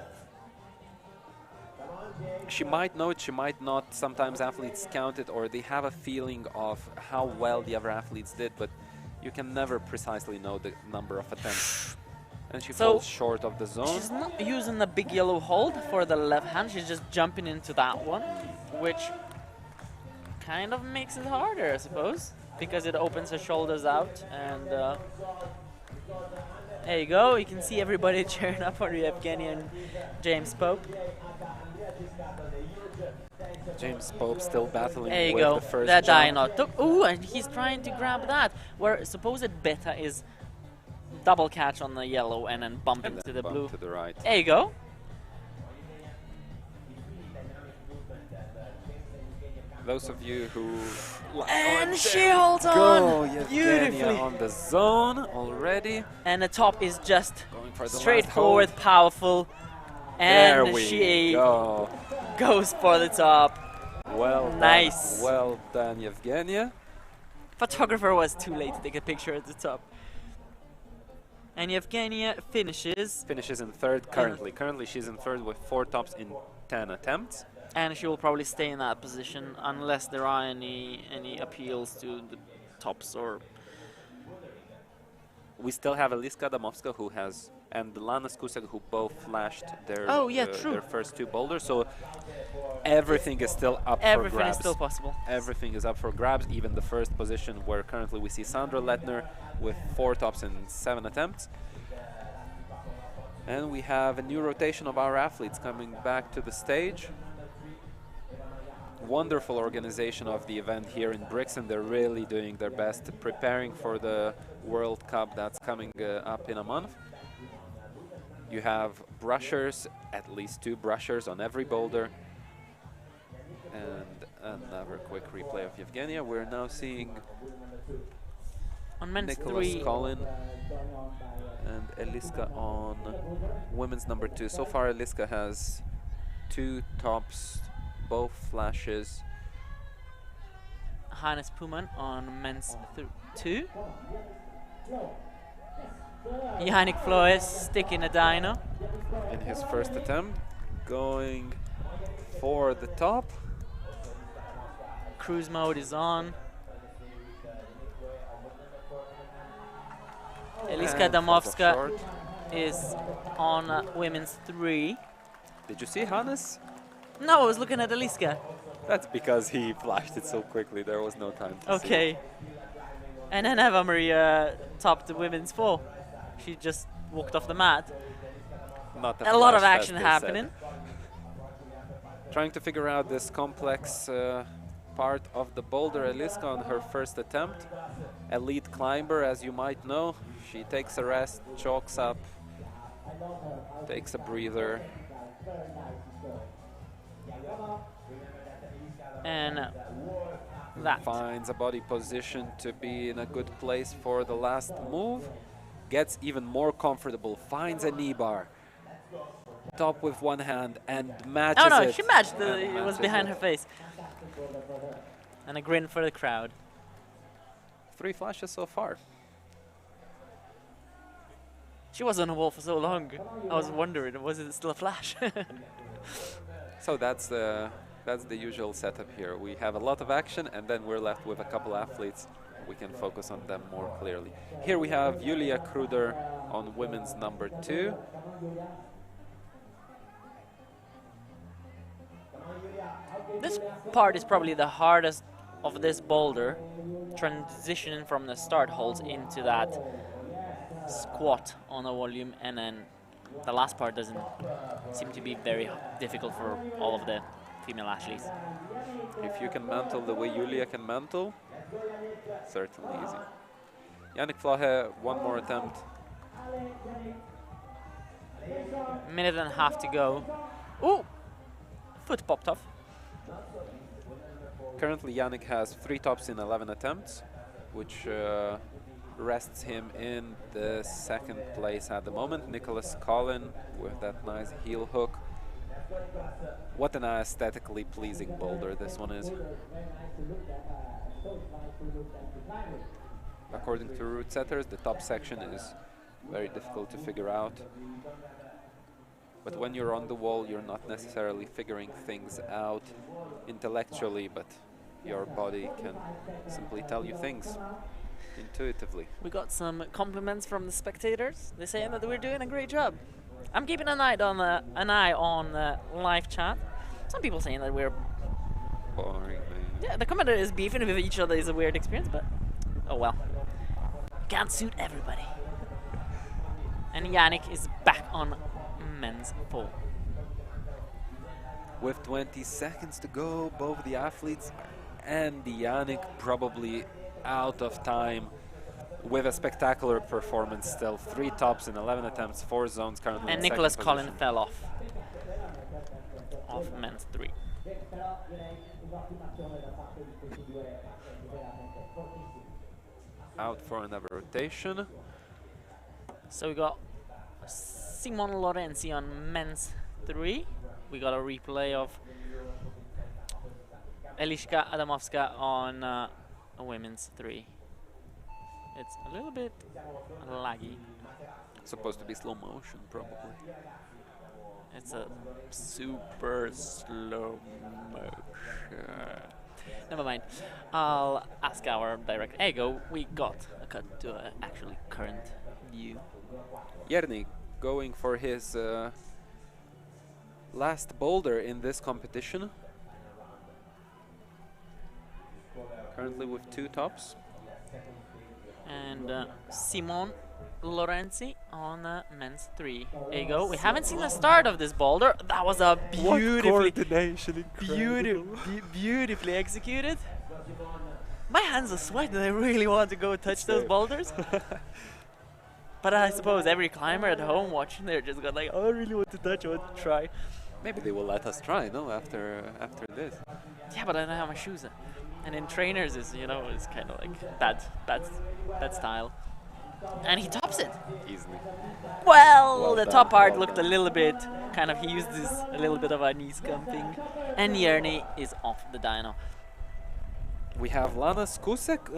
She might know it, she might not. Sometimes athletes count it, or they have a feeling of how well the other athletes did, but you can never precisely know the number of attempts. And she So falls short of the zone. She's not using the big yellow hold for the left hand, she's just jumping into that one, which kind of makes it harder, I suppose, because it opens her shoulders out. And there you go, you can see everybody cheering up for Evgenia and James Pope. James Pope still battling There you with go, the first that jump. dyno. Ooh, and he's trying to grab that, where supposed beta is double catch on the yellow and then bump And into then the bump blue. to the right. There you go. Those of you who And she holds on go beautifully. Evgenia on the zone already. And the top is just Going for the straightforward, last powerful. There And we she go. goes for the top. Well Nice. done. Well done, Evgenia. Photographer was too late to take a picture at the top. And Evgenia finishes, Finishes in third currently. Currently she's in third with 4 tops in 10 attempts. and she will probably stay in that position unless there are any appeals to the tops or... We still have Eliska Adamovska who has, and Lana Skusek who both flashed their, Oh, yeah, true. their first 2 boulders. So everything is still up for Everything grabs. is still possible. Everything is up for grabs, even the first position where currently we see Sandra Lettner with 4 tops in 7 attempts. And we have a new rotation of our athletes coming back to the stage. Wonderful organization of the event here in Brixen. They're really doing their best, preparing for the World Cup that's coming up in a month. You have brushers, at least 2 brushers on every boulder. And another quick replay of Evgenia. We're now seeing On men's Nicholas 3, Collin and Eliska on women's number 2. So far Eliska has 2 tops, both flashes. Hannes Puman on men's 2. Yannick Flaje sticking a dyno. In his first attempt, going for the top. Cruise mode is on. Eliska And falls off Adamovska short. is on women's 3. Did you see Hannes? No, I was looking at Eliska. That's because he flashed it so quickly, there was no time to see. Okay. And then Eva Maria topped the women's 4. She just walked off the mat. Not A lot of flash, as action they happening. said. Trying to figure out this complex part of the boulder. Eliska on her first attempt. Elite climber, as you might know. She takes a rest, chalks up, takes a breather. And that. Finds a body position to be in a good place for the last move. Gets even more comfortable. Finds a knee bar. Top with one hand and matches Oh no, it. she matched. And It was matches behind it. her face. And a grin for the crowd. 3 flashes so far. She was on the wall for so long. I was wondering, was it still a flash? So that's the usual setup here. We have a lot of action, and then we're left with a couple athletes. We can focus on them more clearly. Here we have Evgenia Gruder on women's number 2. This part is probably the hardest of this boulder, transitioning from the start holds into that squat on a volume, and then the last part doesn't seem to be very difficult for all of the female athletes. If you can mantle the way Julia can mantle, certainly easy. Yannick Flaje, one more attempt. Minute and a half to go. Ooh! Foot popped off. Currently, Yannick has 3 tops in 11 attempts, which rests him in the 2nd place at the moment. Nicholas Collin with that nice heel hook. What an aesthetically pleasing boulder this one is. According to route setters, the top section is very difficult to figure out. But when you're on the wall, you're not necessarily figuring things out intellectually, but your body can simply tell you things intuitively. We got some compliments from the spectators. They're saying that we're doing a great job. I'm keeping an eye on live chat. Some people saying that we're... Boring, man. Yeah, the commentators beefing with each other is a weird experience, but oh well. Can't suit everybody. And Yannick is back on men's 4. With 20 seconds to go, both the athletes and the Yannick probably out of time with a spectacular performance still. 3 tops in 11 attempts, 4 zones currently. And in Nicholas second Collin position. fell off men's 3. Out for another rotation. So we got Simon Lorenzi on men's 3. We got a replay of Eliška Adamovska on women's 3. It's a little bit laggy. Supposed to be slow motion, probably. It's a super slow motion. Never mind. I'll ask our director. There you go. We got a cut to an actually current view. Yannick going for his last boulder in this competition. Currently with 2 tops. And Simon Lorenzi on men's 3. There you go. We haven't seen the start of this boulder. That was a beautifully executed. My hands are sweating. I really want to go touch those boulders. But I suppose every climber at home watching, they're just got like, oh, I really want to touch, I want to try. Maybe they will let us try, no? After this. Yeah, but I don't have my shoes. And in trainers is, you know, it's kind of like that style. And he tops it. Easily. Well, the done, top part well looked done. a little bit, kind of, he used this, a little bit of a knee scumping. And Yerny is off the dyno. We have Lana Skusek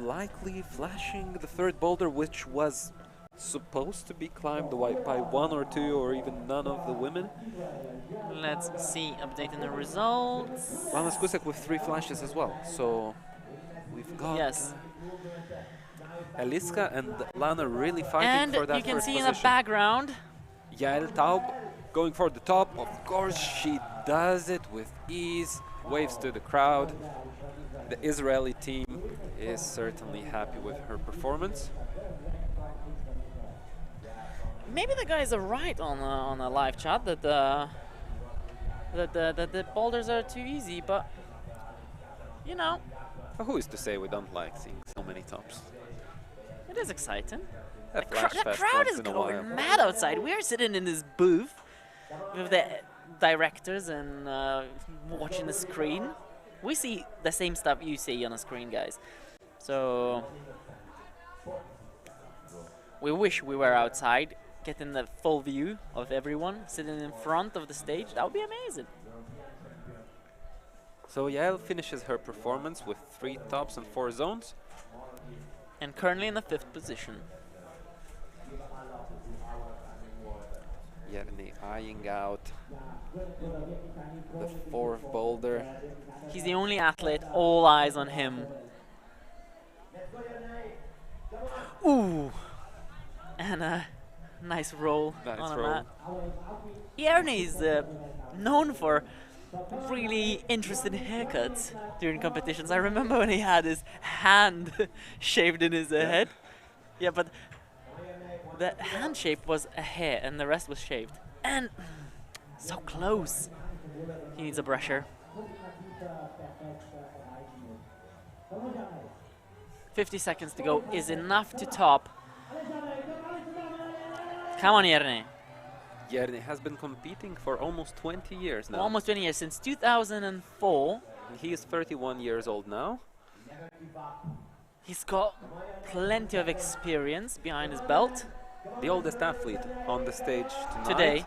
likely flashing the 3rd boulder, which was supposed to be climbed by 1 or 2 or even none of the women. Let's see, updating the results. Lana Skusek with 3 flashes as well. So we've got Yes. Eliska and Lana really fighting And for that you can first see in position. the background, Yael Taub going for the top. Of course, she does it with ease. Waves to the crowd. The Israeli team is certainly happy with her performance. maybe the guys are right on a live chat that the boulders are too easy, but you know, Who is to say we don't like seeing so many tops? it is exciting. A The flash fest crowd once is in a going while. mad outside. We are sitting in this booth with the directors and watching the screen. We see the same stuff you see on the screen, guys. So we wish we were outside, getting the full view of everyone sitting in front of the stage. That would be amazing. So Yael finishes her performance with 3 tops and 4 zones. And currently in the 5th position. Yannick eyeing out the 4th boulder. He's the only athlete, all eyes on him. Ooh! And a nice roll on a mat. Yannick is known for really interesting haircuts during competitions. I remember when he had his hand shaved in his head. Yeah, but the hand shape was a hair and the rest was shaved. And so close. He needs a brusher. 50 seconds to go is enough to top. Come on, Yannick. Yannick has been competing for almost 20 years now. Almost 20 years, since 2004. He is 31 years old now. He's got plenty of experience behind his belt. The oldest athlete on the stage Today.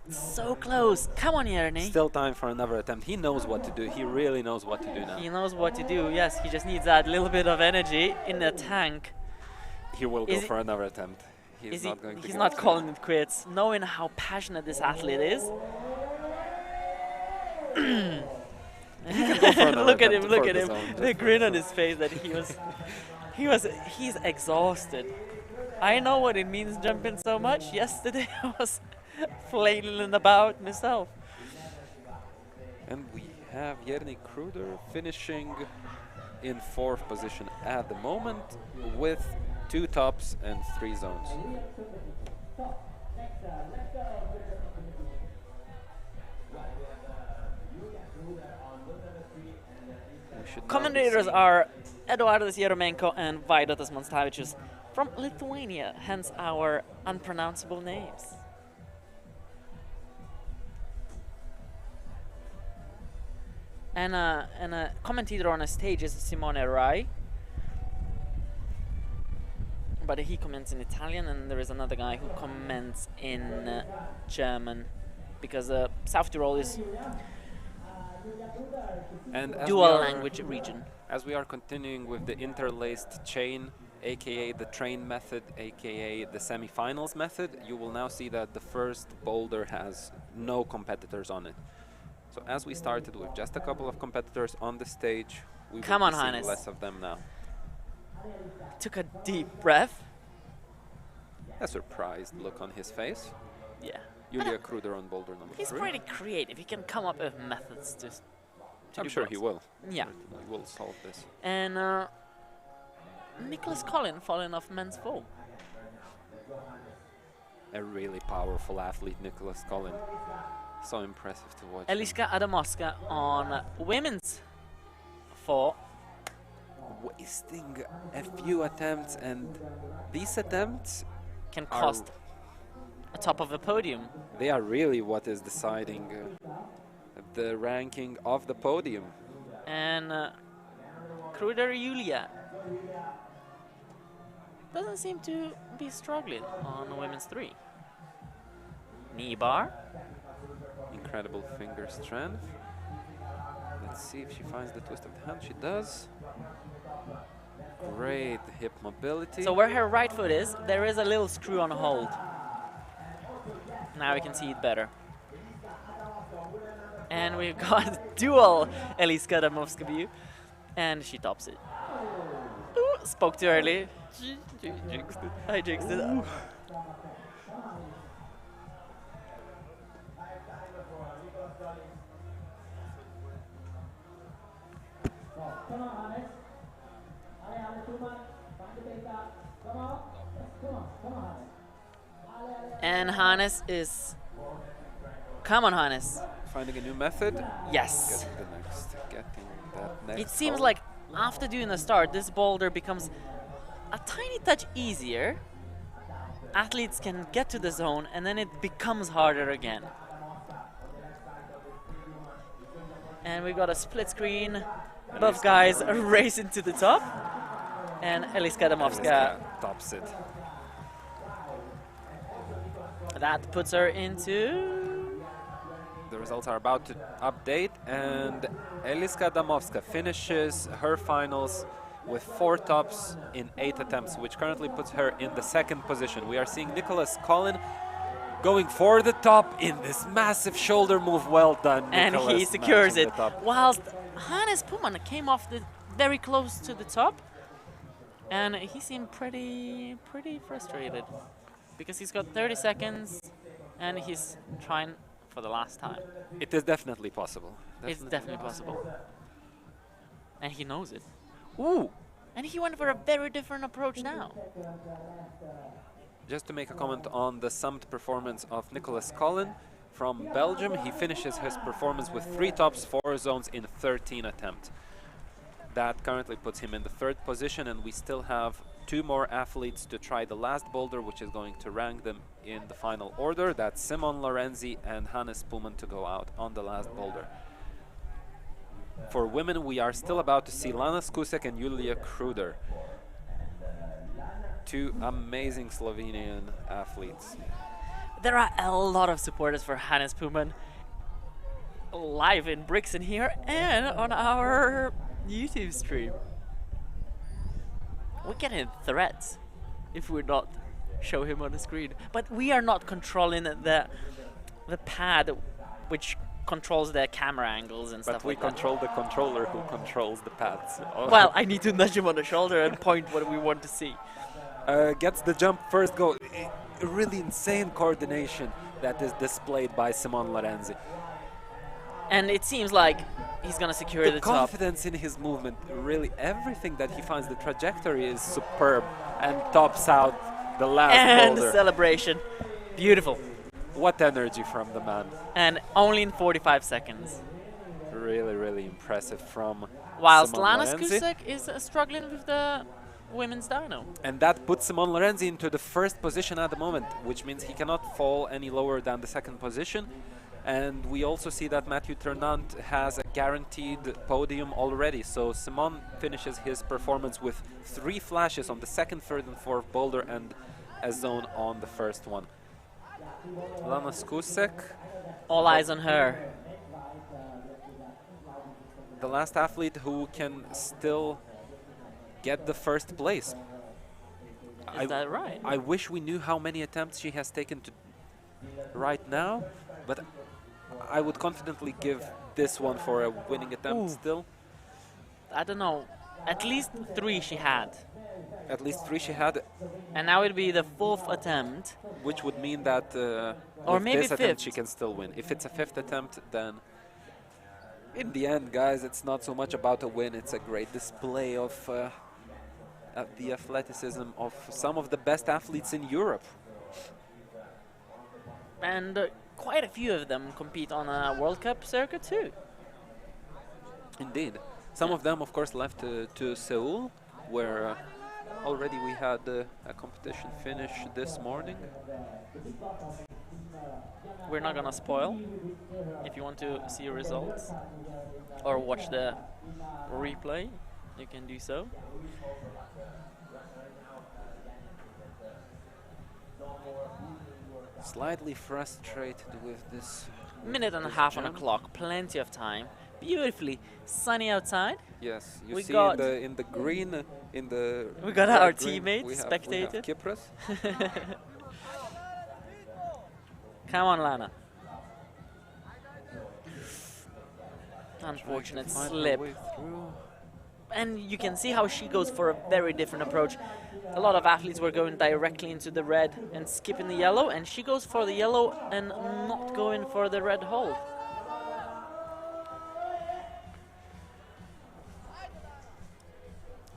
So close. Come on, Yannick. Still time for another attempt. He knows what to do. He really knows what to do now. He knows what to do, yes. He just needs that little bit of energy in the tank. He will go for another attempt. He's not calling it quits, knowing how passionate this athlete is. Look at him, look at him. The grin on his face that he's exhausted. I know what it means jumping so much. Yesterday I was flailing about myself. And we have Yannick Gruder finishing in 4th position at the moment with 2 tops and 3 zones. Commentators are Eduardas Jeremenko and Vaidotas Monstavicius from Lithuania, hence our unpronounceable names. And a commentator on a stage is Simone Rai. But he comments in Italian, and there is another guy who comments in German, because South Tyrol is dual language region. As we are continuing with the interlaced chain, aka the train method, aka the semi-finals method, you will now see that the first boulder has no competitors on it. So as we started with just a couple of competitors on the stage, we will be seeing less of them now. Took a deep breath. A surprised look on his face. Yeah. Yulia Gruder on boulder number 3. He's pretty creative. He can come up with methods to I'm sure he will. Yeah. He will solve this. And Nicholas Collin falling off men's 4. A really powerful athlete, Nicholas Collin. So impressive to watch. Eliska Adamoska on women's 4. Wasting a few attempts, and these attempts can cost a top of the podium. They are really what is deciding the ranking of the podium. And Gruder Julia doesn't seem to be struggling on women's 3. Knee bar. Incredible finger strength. Let's see if she finds the twist of the hand. She does. Great hip mobility. So where her right foot is, there is a little screw on hold. Now we can see it better. And we've got dual Eliska Adamovska view. And she tops it. Ooh, spoke too early. Jinxed it. I jinxed it. Ooh. And Hannes is... Come on, Hannes. Finding a new method? Yes. Getting that next it seems hold. like after doing the start, this boulder becomes a tiny touch easier. Athletes can get to the zone, and then it becomes harder again. And we got a split screen. Both guys are racing to the top. And Eliska Adamovska tops it. That puts her into... The results are about to update, and Eliska Adamovska finishes her finals with 4 tops in 8 attempts, which currently puts her in the 2nd position. We are seeing Nicholas Collin going for the top in this massive shoulder move. Well done, and Nicholas, he secures it. the top. Whilst Hannes Puman came off very close to the top, and he seemed pretty frustrated because he's got 30 seconds and he's trying for the last time. It is definitely possible. It's definitely possible. And he knows it. Ooh! And he went for a very different approach now. Just to make a comment on the summed performance of Nicholas Collin from Belgium, he finishes his performance with 3 tops, 4 zones in 13 attempts. That currently puts him in the 3rd position, and we still have 2 more athletes to try the last boulder, which is going to rank them in the final order. That's Simon Lorenzi and Hannes Puman to go out on the last boulder. For women, we are still about to see Lana Skusek and Julia Kruder. 2 amazing Slovenian athletes. There are a lot of supporters for Hannes Puman live in Brixen here and on our YouTube stream. We're getting threats if we not show him on the screen. But we are not controlling the pad which controls the camera angles and stuff like that. But we control the controller who controls the pads. Well, I need to nudge him on the shoulder and point what we want to see. Gets the jump first go. Really insane coordination that is displayed by Simon Lorenzi. And it seems like he's going to secure the top. The confidence in his movement, really everything that he finds, the trajectory is superb and tops out the last and boulder. The celebration. Beautiful. What energy from the man. And only in 45 seconds. Really impressive from Whilst Simon Lana Lorenzi. Skusek is struggling with the women's dyno. And that puts Simon Lorenzi into the 1st position at the moment, which means he cannot fall any lower than the 2nd position. And we also see that Matthew Ternant has a guaranteed podium already. So Simon finishes his performance with 3 flashes on the 2nd, 3rd and 4th boulder and a zone on the 1st one. Lana Skusek. All eyes on her. The last athlete who can still get the 1st place. Is that right? I wish we knew how many attempts she has taken to right now, but I would confidently give this one for a winning attempt still. I don't know. At least 3 she had. At least 3 she had. And now it'll be the 4th attempt. Which would mean that or with maybe this attempt 5th. she can still win. If it's a 5th attempt, then in the end, guys, it's not so much about a win. It's a great display of the athleticism of some of the best athletes in Europe. And quite a few of them compete on a World Cup circuit too. Indeed. Some of them, of course, left to Seoul, where already we had a competition finish this morning. We're not gonna spoil. If you want to see results or watch the replay, you can do so. Slightly frustrated with this. Minute and a half on the clock, plenty of time. Beautifully sunny outside. Yes, you We see got in the green, in the we got our green, teammates we have spectated. Kypros. Come on, Lana. Unfortunate slip. And you can see how she goes for a very different approach. A lot of athletes were going directly into the red and skipping the yellow, and she goes for the yellow and not going for the red hold.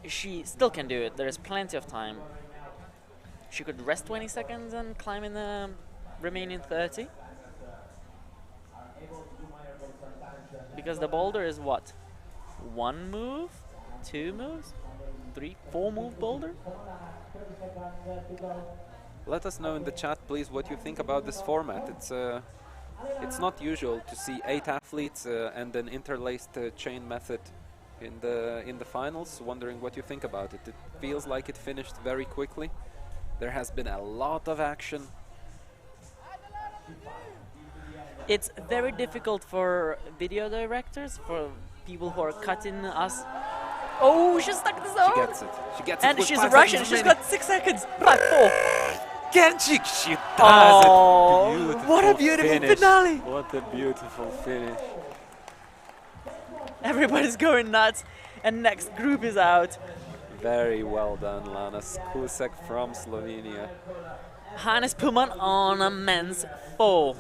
She still can do it. There is plenty of time. She could rest 20 seconds and climb in the remaining 30. Because the boulder is what? 1 move? 2 moves? 3, 4 move boulder? Let us know in the chat, please, what you think about this format. It's It's not usual to see 8 athletes and an interlaced chain method in the finals. Wondering what you think about it. It feels like it finished very quickly. There has been a lot of action. It's very difficult for video directors, for people who are cutting us. Oh, she's stuck in the zone. She gets it. She gets it. And with she's 5 Russian. seconds She's remaining. got 6 seconds. 5, 4. Genchik, she does Oh, it. Beautiful what a beautiful finish. finale. What a beautiful finish. Everybody's going nuts. And next group is out. Very well done, Lana Skusek from Slovenia. Hannes Pullman on a men's 4.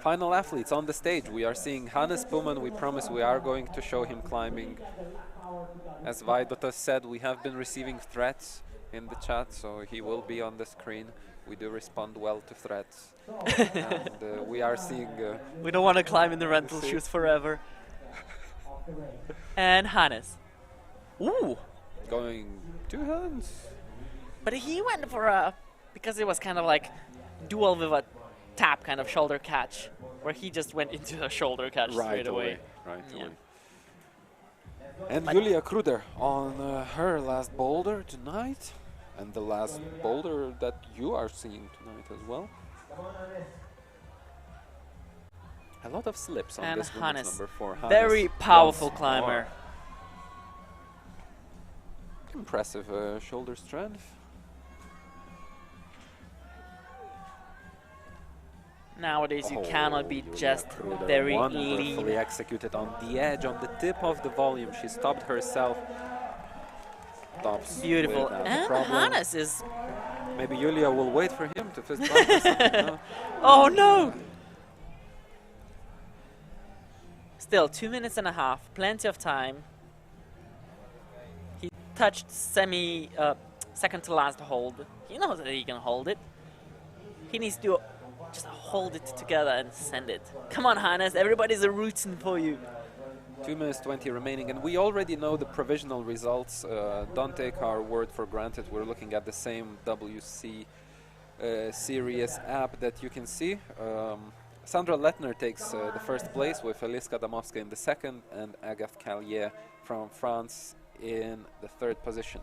Final athletes on the stage. We are seeing Hannes Pullman. We promise we are going to show him climbing. As Vaidotas said, we have been receiving threats in the chat, so he will be on the screen. We do respond well to threats. And we are seeing... We don't want to climb in the rental shoes forever. And Hannes. Ooh. Going 2 hands. But he went for a... Because it was kind of like dual with a tap kind of shoulder catch, where he just went into a shoulder catch straight away. Right Yeah. away. And Julia Gruder on her last boulder tonight, and the last boulder that you are seeing tonight as well. A lot of slips on And this women's Hannes, number 4. Hannes very powerful once climber. more. Impressive shoulder strength. Nowadays, you cannot be Julia just Gruder very wonderfully lean. executed on the edge, on the tip of the volume. She stopped herself. Stops Beautiful. without a And problem. Hannes is... Maybe Julia will wait for him to fist bump or something. No? Oh no! Still, 2 minutes and a half, plenty of time. He touched second to last hold. He knows that he can hold it. He needs to just hold it together and send it. Come on, Hannes, everybody's rooting for you. 2 minutes 20 remaining, and we already know the provisional results. Don't take our word for granted. We're looking at the same WC series app that you can see. Sandra Lettner takes the first place with Eliska Damovska in the second, and Agathe Callier from France in the third position.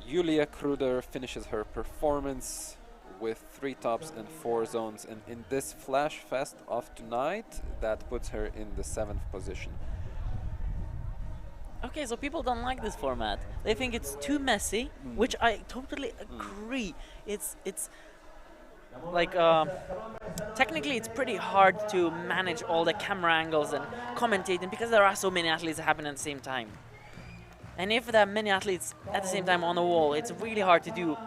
Julia Gruder finishes her performance with 3 tops and 4 zones, and in this flash fest of tonight, that puts her in the 7th position. Okay, so people don't like this format. They think it's too messy, which I totally agree. It's like technically it's pretty hard to manage all the camera angles and commentating because there are so many athletes happening at the same time. And if there are many athletes at the same time on the wall, it's really hard to do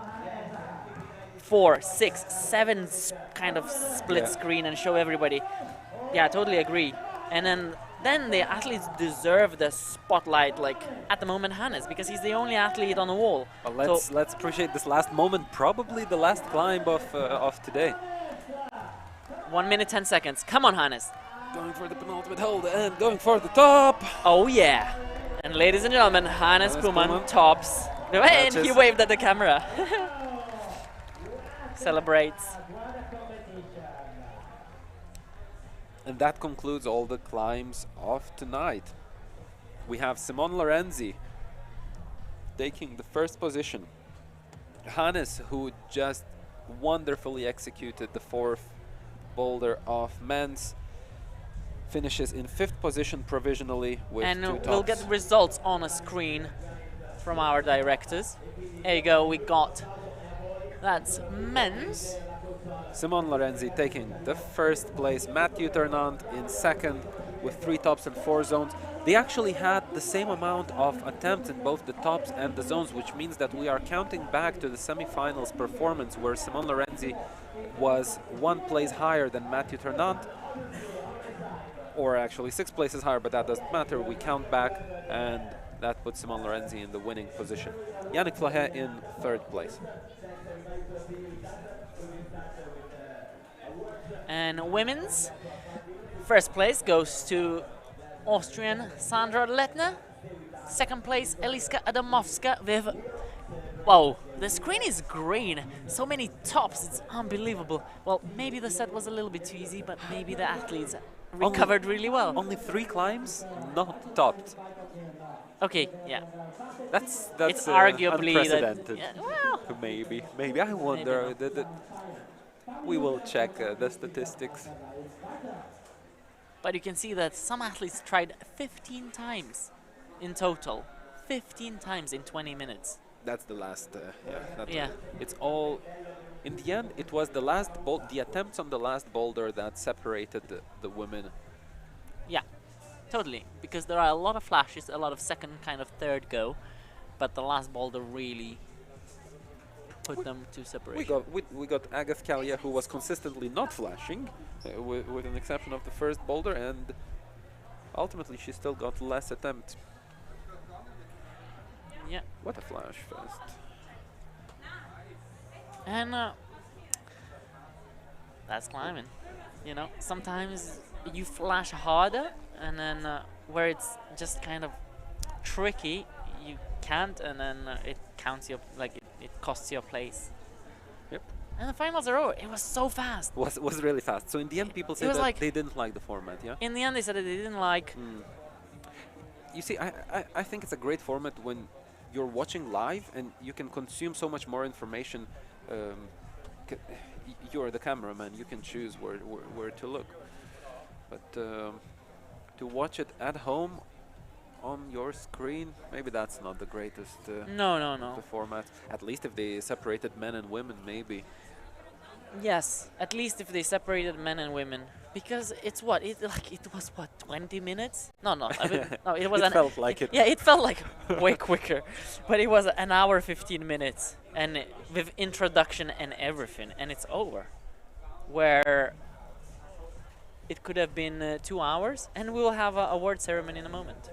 4, 6, 7 kind of split screen and show everybody. Yeah, I totally agree. And then the athletes deserve the spotlight, like at the moment Hannes, because he's the only athlete on the wall. Well, let's appreciate this last moment, probably the last climb of today. 1 minute 10 seconds. Come on, Hannes. Going for the penultimate hold and going for the top. Oh yeah. And ladies and gentlemen, Hannes Pullman tops. And he waved at the camera. Celebrates. And that concludes all the climbs of tonight. We have Simone Lorenzi taking the first position. Hannes, who just wonderfully executed the 4th boulder of men's, finishes in 5th position provisionally with 2 tops. And we'll get results on a screen from our directors. There you go, we got... That's men's. Simone Lorenzi taking the first place. Mathieu Ternant in second with 3 tops and 4 zones. They actually had the same amount of attempts in both the tops and the zones, which means that we are counting back to the semifinals performance where Simone Lorenzi was 1 place higher than Mathieu Ternant, or actually 6 places higher, but that doesn't matter. We count back, and that puts Simone Lorenzi in the winning position. Yannick Flaje in 3rd place. And women's first place goes to Austrian Sandra Lettner. Second place, Eliska Adamovska with... Wow, the screen is green. So many tops, it's unbelievable. Well, maybe the set was a little bit too easy, but maybe the athletes recovered really well. Only 3 climbs, not topped. Okay, yeah. That's It's arguably that... unprecedented. Yeah, well, Maybe I wonder. We will check the statistics. but you can see that some athletes tried 15 times in total. 15 times in 20 minutes. That's the last. Yeah. It's all. In the end, it was the last the attempts on the last boulder that separated the women. Yeah, totally. Because there are a lot of flashes, a lot of second, kind of third go, but the last boulder really put them to separation. We got Evgenia, who was consistently not flashing, with an exception of the first boulder, and ultimately she still got less attempts. Yeah. What a flash fest! And that's climbing. You know, sometimes you flash harder, and then where it's just kind of tricky, you can't, and then it counts your it costs your place. Yep. And the finals are over. It was so fast. Was really fast. So in the end, people say was that like they didn't like the format. Yeah. In the end, they said that they didn't like. You see, I think it's a great format when you're watching live and you can consume so much more information. You're the cameraman, you can choose where to look. But to watch it at home on your screen, maybe that's not the greatest No. the format. At least if they separated men and women, maybe. Yes, at least if they separated men and women, because it's what it was 20 minutes? No, I mean, no, it was. It felt like it. Yeah, it felt like way quicker, but it was an hour 15 minutes, and with introduction and everything, and it's over. Where it could have been 2 hours, and we will have a award ceremony in a moment.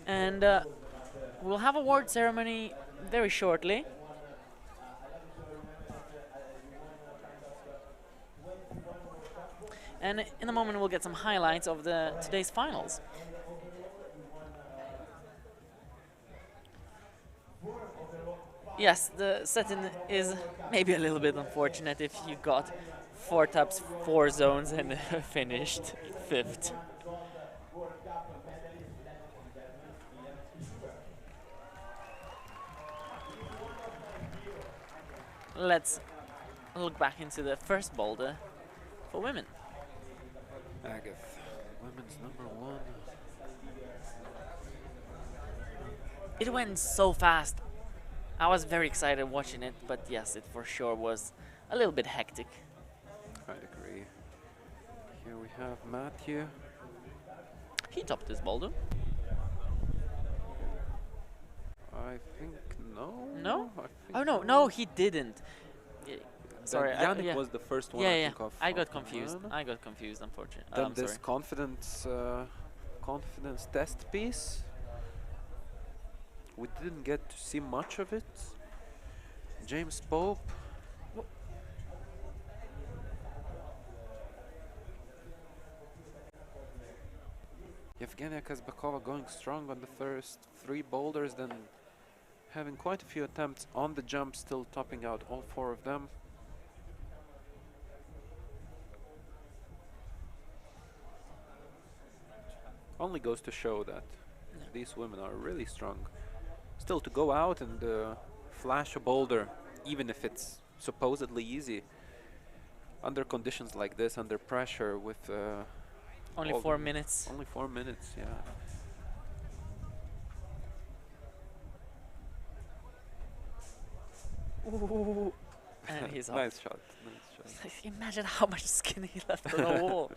And we'll have a award ceremony very shortly. And in a moment we'll get some highlights of today's finals. Yes, the setting is maybe a little bit unfortunate if you got 4 tops, 4 zones and finished 5th. Let's look back into the first boulder for women. Agath, women's #1. It went so fast. I was very excited watching it, but yes, it for sure was a little bit hectic. I'd agree. Here we have Matthew. He topped this boulder. I think no. No? I think Oh no, he didn't. Sorry, Yannick yeah. was the first one. Yeah, I yeah. think of. I got of confused. men. I got confused, unfortunately. Then I'm this sorry. confidence test piece. We didn't get to see much of it. James Pope. Evgenia Kasbakova going strong on the first 3 boulders, then having quite a few attempts on the jump, still topping out all 4 of them. Only goes to show that these women are really strong. Still, to go out and flash a boulder, even if it's supposedly easy, under conditions like this, under pressure, with Only 4 minutes. only 4 minutes, yeah. Ooh. And he's off. Nice shot, nice shot. Imagine how much skin he left on the wall.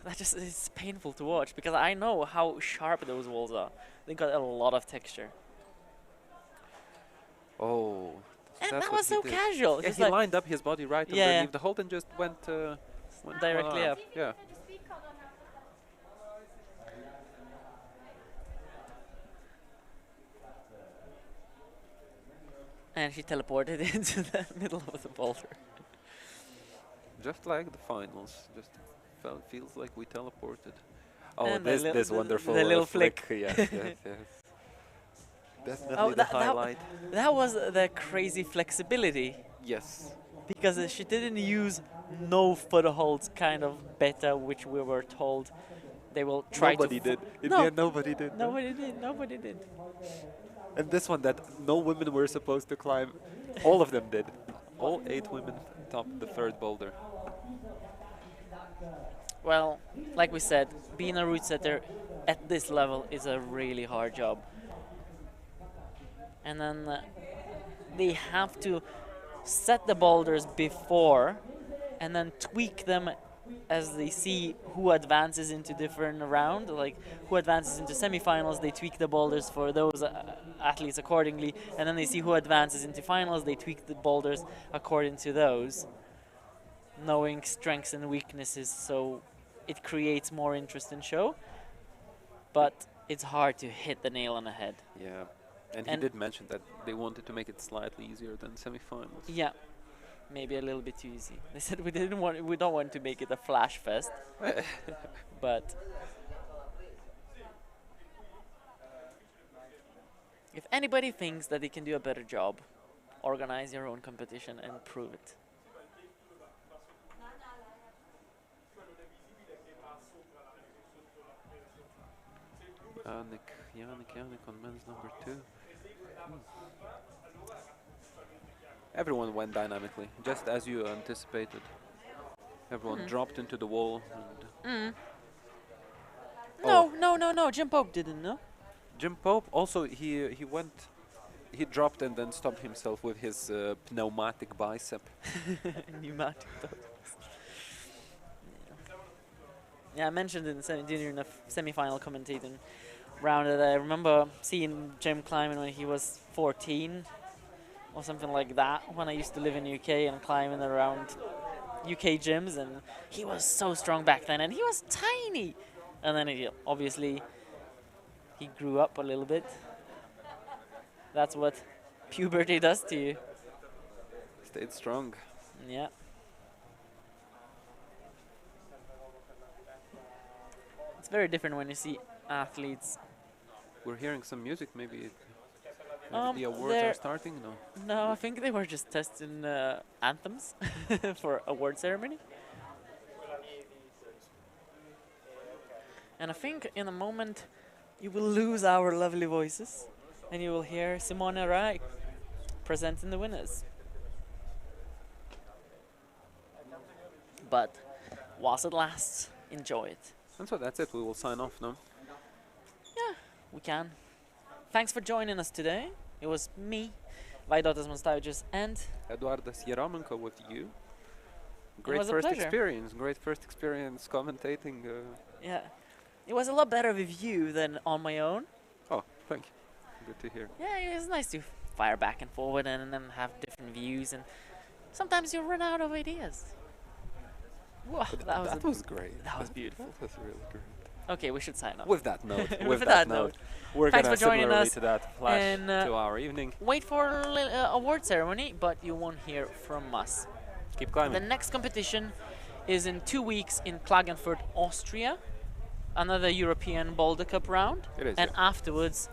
That just is painful to watch because I know how sharp those walls are. They got a lot of texture. Oh. And that's that what was he so did. casual. Yeah, just he like lined up his body right Yeah, underneath yeah. the hold and just went Directly one up. arm. Yeah. And she teleported into the middle of the boulder. Just like the finals, just feels like we teleported. Oh, And this wonderful the little flick. Yes, yes, yes. Definitely the highlight. That was the crazy flexibility. Yes. Because she didn't use no footholds kind of beta, which we were told they will try Nobody to. did. In No, the end, nobody did. no? nobody did. Nobody did. And this one that no women were supposed to climb, all of them did. All 8 women topped the third boulder. Well, like we said, being a route setter at this level is a really hard job. And then they have to set the boulders before and then tweak them as they see who advances into different round, like who advances into semifinals. They tweak the boulders for those athletes accordingly, and then they see who advances into finals. They tweak the boulders according to those, knowing strengths and weaknesses, so it creates more interest in show, but it's hard to hit the nail on the head. Yeah, and he did mention that they wanted to make it slightly easier than semifinals. Yeah, maybe a little bit too easy. They said we don't want to make it a flash fest, but if anybody thinks that they can do a better job, organize your own competition and prove it. Yannick on men's number 2. Everyone went dynamically, just as you anticipated. Everyone dropped into the wall. And No, Jim Pope didn't, no? Jim Pope also he dropped and then stopped himself with his pneumatic bicep. Pneumatic. Yeah, I mentioned in during the semi-final commentating round that I remember seeing Jim climbing when he was 14 or something like that, when I used to live in UK and climbing around UK gyms, and he was so strong back then, and he was tiny. And then obviously he grew up a little bit. That's what puberty does to you. Stayed strong. Yeah. It's very different when you see athletes. We're hearing some music, maybe the awards are starting? No. No, I think they were just testing anthems for award ceremony. And I think in a moment you will lose our lovely voices and you will hear Simone Rai presenting the winners. But whilst it lasts, enjoy it. And so that's it, we will sign off now. Yeah, we can. Thanks for joining us today. It was me, Vaidotas Monstavičius, and Eduardas Jeramenko with you. It Great was a first pleasure. experience commentating. Yeah, it was a lot better with you than on my own. Oh, thank you. Good to hear. Yeah, it was nice to fire back and forward and then have different views, and sometimes you run out of ideas. Whoa, That was great. That was beautiful. That was really great. Okay, we should sign off. With that note, With that note, we're thanks gonna for joining similarly us, to that flash and, to our evening. Wait for award ceremony, but you won't hear from us. Keep The climbing. next competition is in 2 weeks in Klagenfurt, Austria. Another European Boulder Cup round. It is, And yeah. afterwards,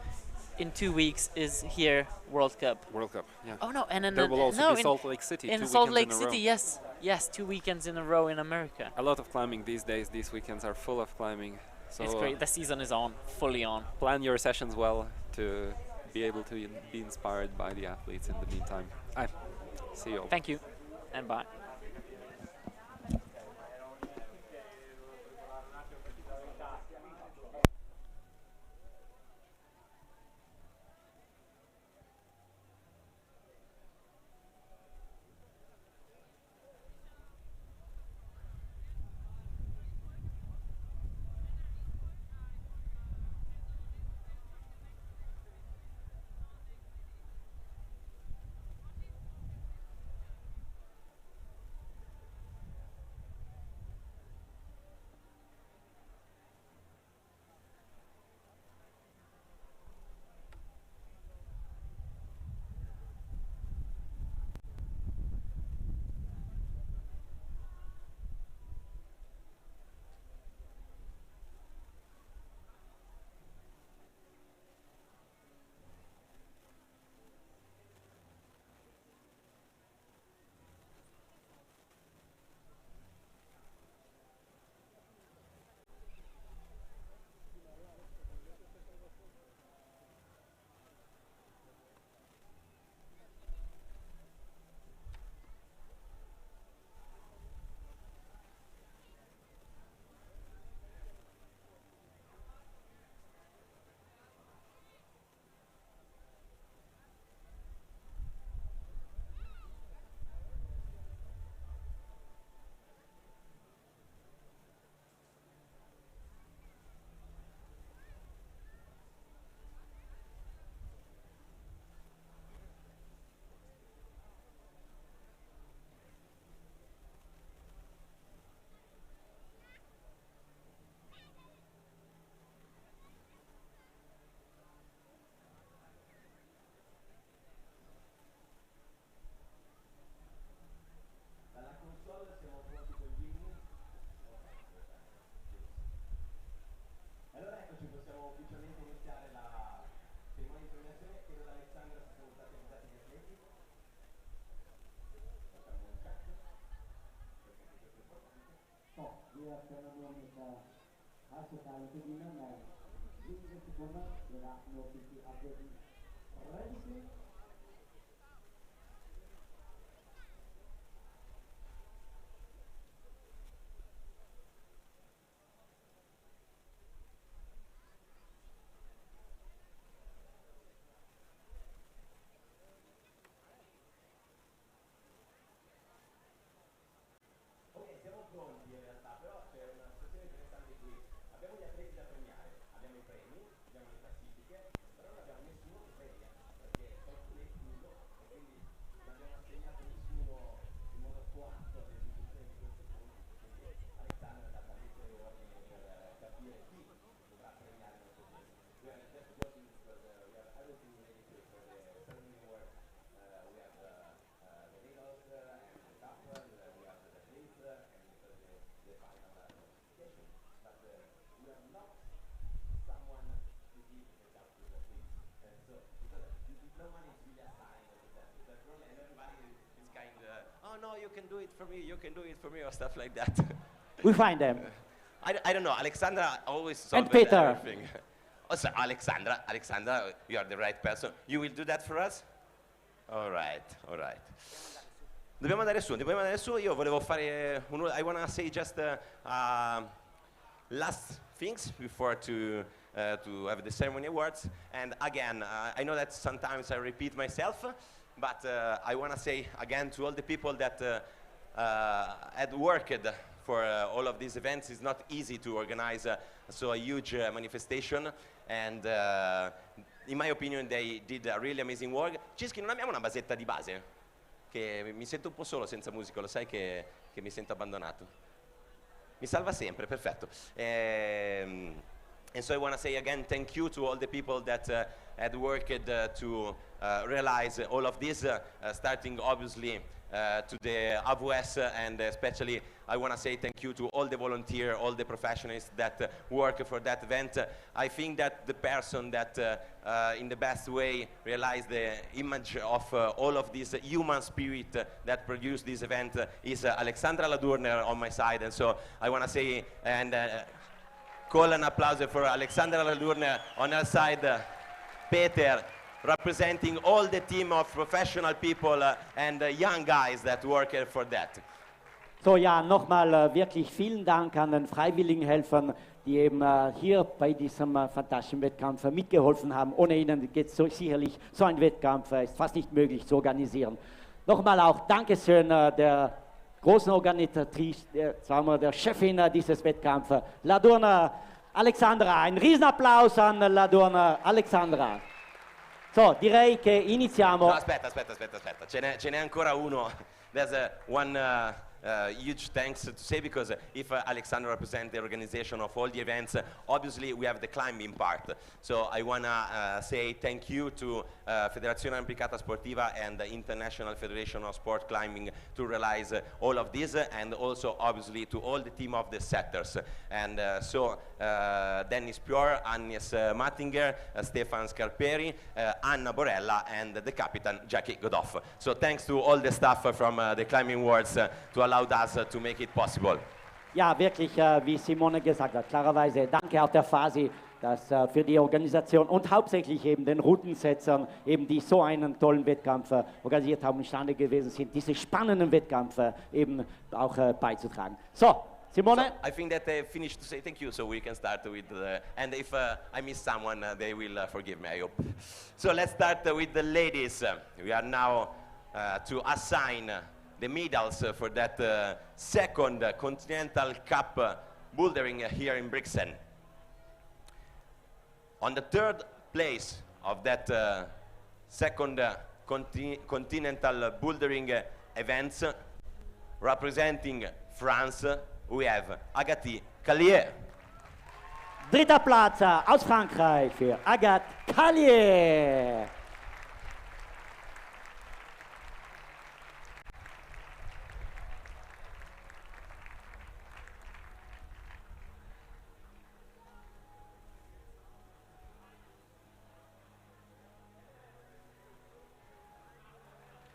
in 2 weeks, is here World Cup. World Cup, yeah. Oh no, and then There will also no, be Salt Lake City. in 2 Salt weekends Lake in a row. City, yes, yes, 2 weekends in a row in America. A lot of climbing these days. These weekends are full of climbing. So It's great. The season is on, fully on. plan your sessions well to be able to be inspired by the athletes in the meantime. See you all. Thank you, and bye. sogar gewinnen. 17 Sekunden. Wir warten noch, bis die Athleten ready sind. You can do it for me, you can do it for me, or stuff like that. We find them. I don't know, Alexandra always And solved Peter. everything. Also, Alexandra, you are the right person. You will do that for us? All right, all right. Dobbiamo andare su, io volevo fare, I want to say just last things before to have the ceremony awards. And again, I know that sometimes I repeat myself, but I want to say again to all the people that had worked for all of these events. It's not easy to organize so a huge manifestation, and in my opinion they did a really amazing work. Cischi, non abbiamo una basetta di base? Che mi sento un po' solo senza musica, lo sai che mi sento abbandonato. Mi salva sempre, perfetto. And so I want to say again thank you to all the people that had worked to realize all of this, starting obviously to the AWS, and especially I want to say thank you to all the volunteers, all the professionals that work for that event. I think that the person that in the best way realized the image of all of this human spirit that produced this event is Alexandra Ladurner on my side, and so I want to say and call an applause for Alexandra Ladurner on her side, Peter, representing all the team of professional people and young guys that work for that. So, ja, nochmal wirklich vielen Dank an den freiwilligen Helfern, die eben hier bei diesem fantastischen Wettkampf mitgeholfen haben. Ohne ihnen geht es sicherlich so ein Wettkampf ist fast nicht möglich zu organisieren. Nochmal auch Dankeschön der großen Organisatrice, der Chefin dieses Wettkampfs, Ladurner Alexandra. Ein Riesenapplaus an Ladurner Alexandra. So, direi che iniziamo. No, aspetta. Ce n'è ancora uno. There's one huge thanks to say, because if Alexandra represents the organization of all the events, obviously we have the climbing part. So I want to say thank you to Federazione Arrampicata Sportiva and the International Federation of Sport Climbing to realize all of this, and also obviously to all the team of the setters. And so Dennis Pior, Agnes Mattinger, Stefan Scarperi, Anna Borella, and the captain Jackie Godoff. So thanks to all the staff from the climbing worlds to allow us to make it possible. Ja, wirklich, wie Simone gesagt hat, klarerweise danke auch der Fasi für die Organisation und hauptsächlich eben den Routensetzern, eben die so einen tollen Wettkampf organisiert haben, imstande gewesen sind, diese spannenden Wettkämpfe eben auch beizutragen. So, Simone? So I think that I finished to say thank you, so we can start with and if I miss someone, they will forgive me, I hope. So let's start with the ladies. We are now to assign the medals for that second Continental Cup bouldering here in Brixen. On the third place of that second Continental bouldering events, representing France, we have Agathe Callier. Dritter Platz aus Frankreich für Agathe Callier.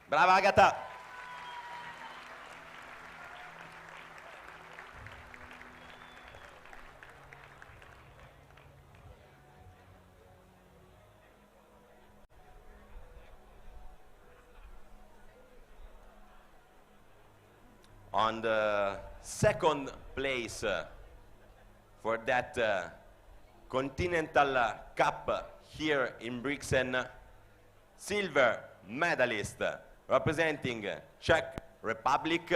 Brava Agatha! on the second place for that Continental Cup here in Brixen, silver medalist representing Czech Republic,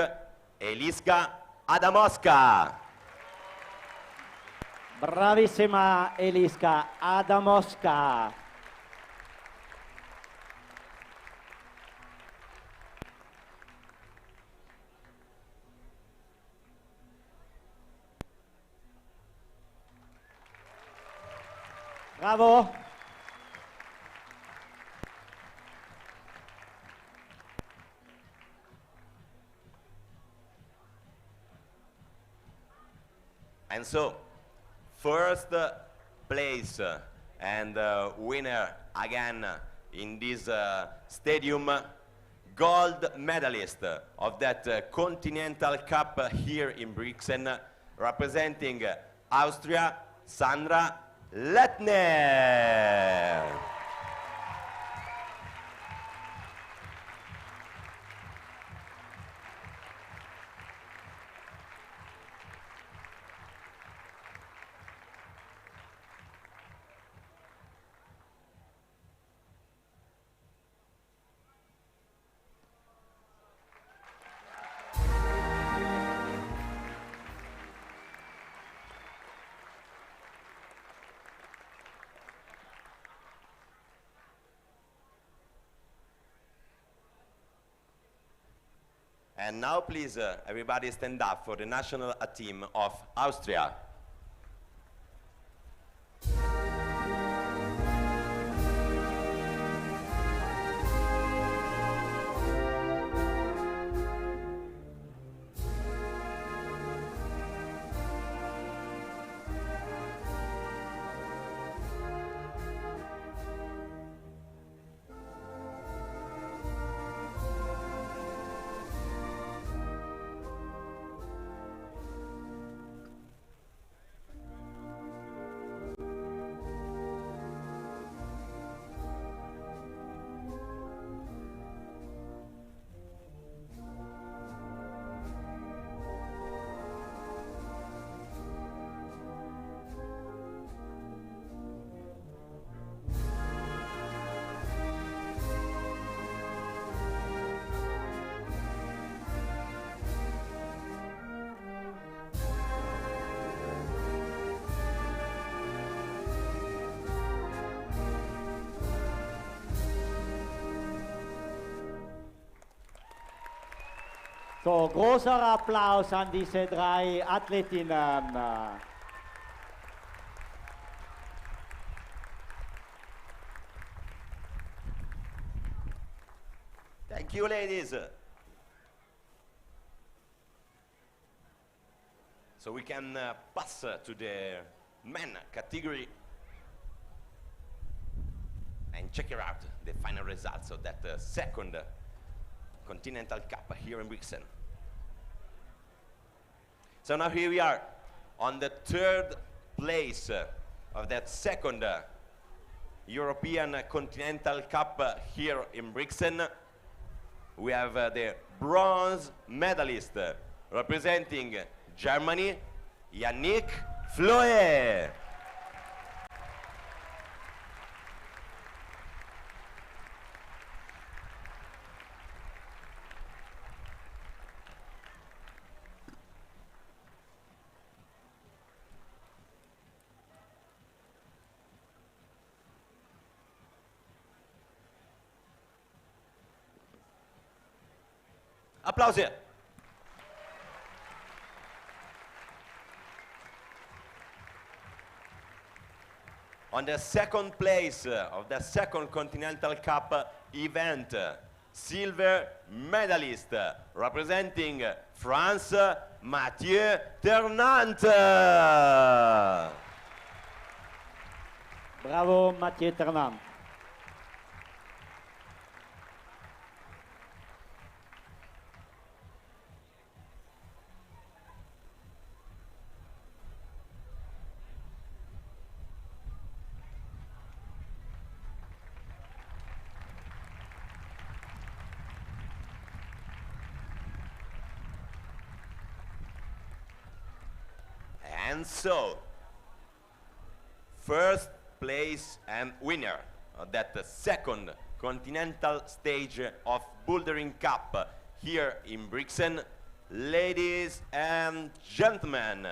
Eliska Adamovska. Bravissima Eliska Adamovska. Bravo. And so, first place and winner again in this stadium, gold medalist of that Continental Cup here in Brixen, representing Austria, Sandra Lettner. And now please, everybody stand up for the national team of Austria. So, großer Applaus an diese drei Athletinnen. Thank you, ladies. So we can pass to the men category and check out the final results of that second Continental Cup here in Brixen. So now here we are on the third place of that second European Continental Cup here in Brixen. We have the bronze medalist representing Germany, Yannick Flaje. Applaus. On the second place of the second Continental Cup event, silver medalist representing France, Mathieu Ternant. Bravo Mathieu Ternant. And so, first place and winner of that second continental stage of Bouldering Cup here in Brixen, ladies and gentlemen,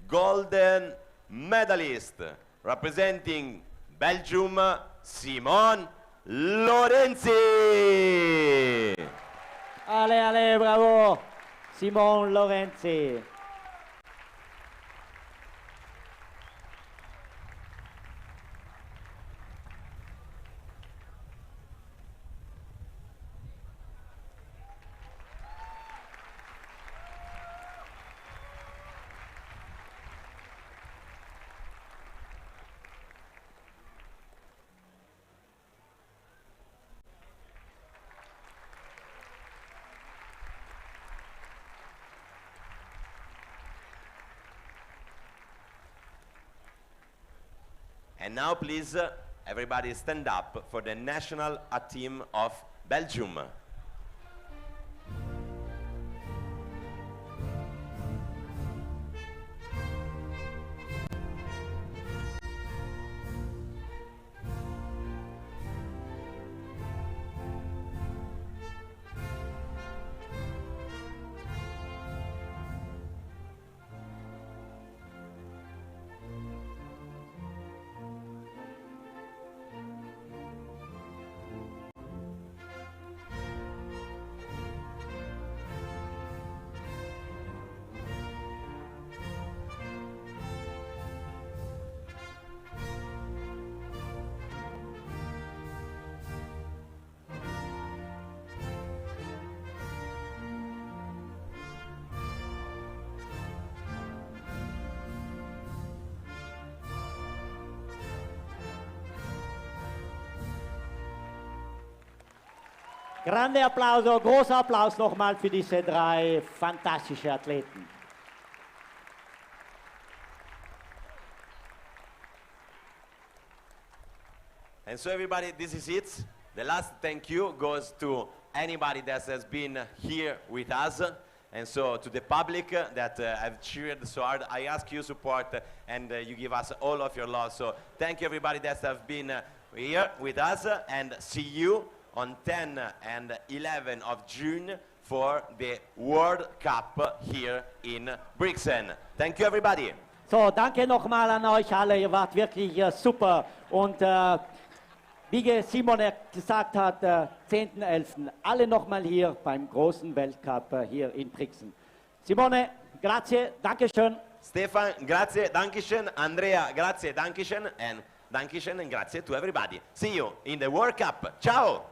golden medalist representing Belgium, Simone Lorenzi. Allez, allez, bravo, Simone Lorenzi. And now please, everybody stand up for the national team of Belgium. Grande Applauso, großer Applaus nochmal für diese drei fantastische Athleten. And so everybody, this is it. The last thank you goes to anybody that has been here with us. And so to the public that have cheered so hard, I ask you support and you give us all of your love. So thank you everybody that have been here with us, and see you on 10 and 11 of June for the World Cup here in Brixen. Thank you everybody. So, danke nochmal an euch alle, ihr wart wirklich super. Und wie Simone gesagt hat, 10.11. alle nochmal hier beim großen Weltcup hier in Brixen. Simone, grazie, Dankeschön. Stefan, grazie, Dankeschön. Andrea, grazie, Dankeschön. And Dankeschön and grazie to everybody. See you in the World Cup. Ciao!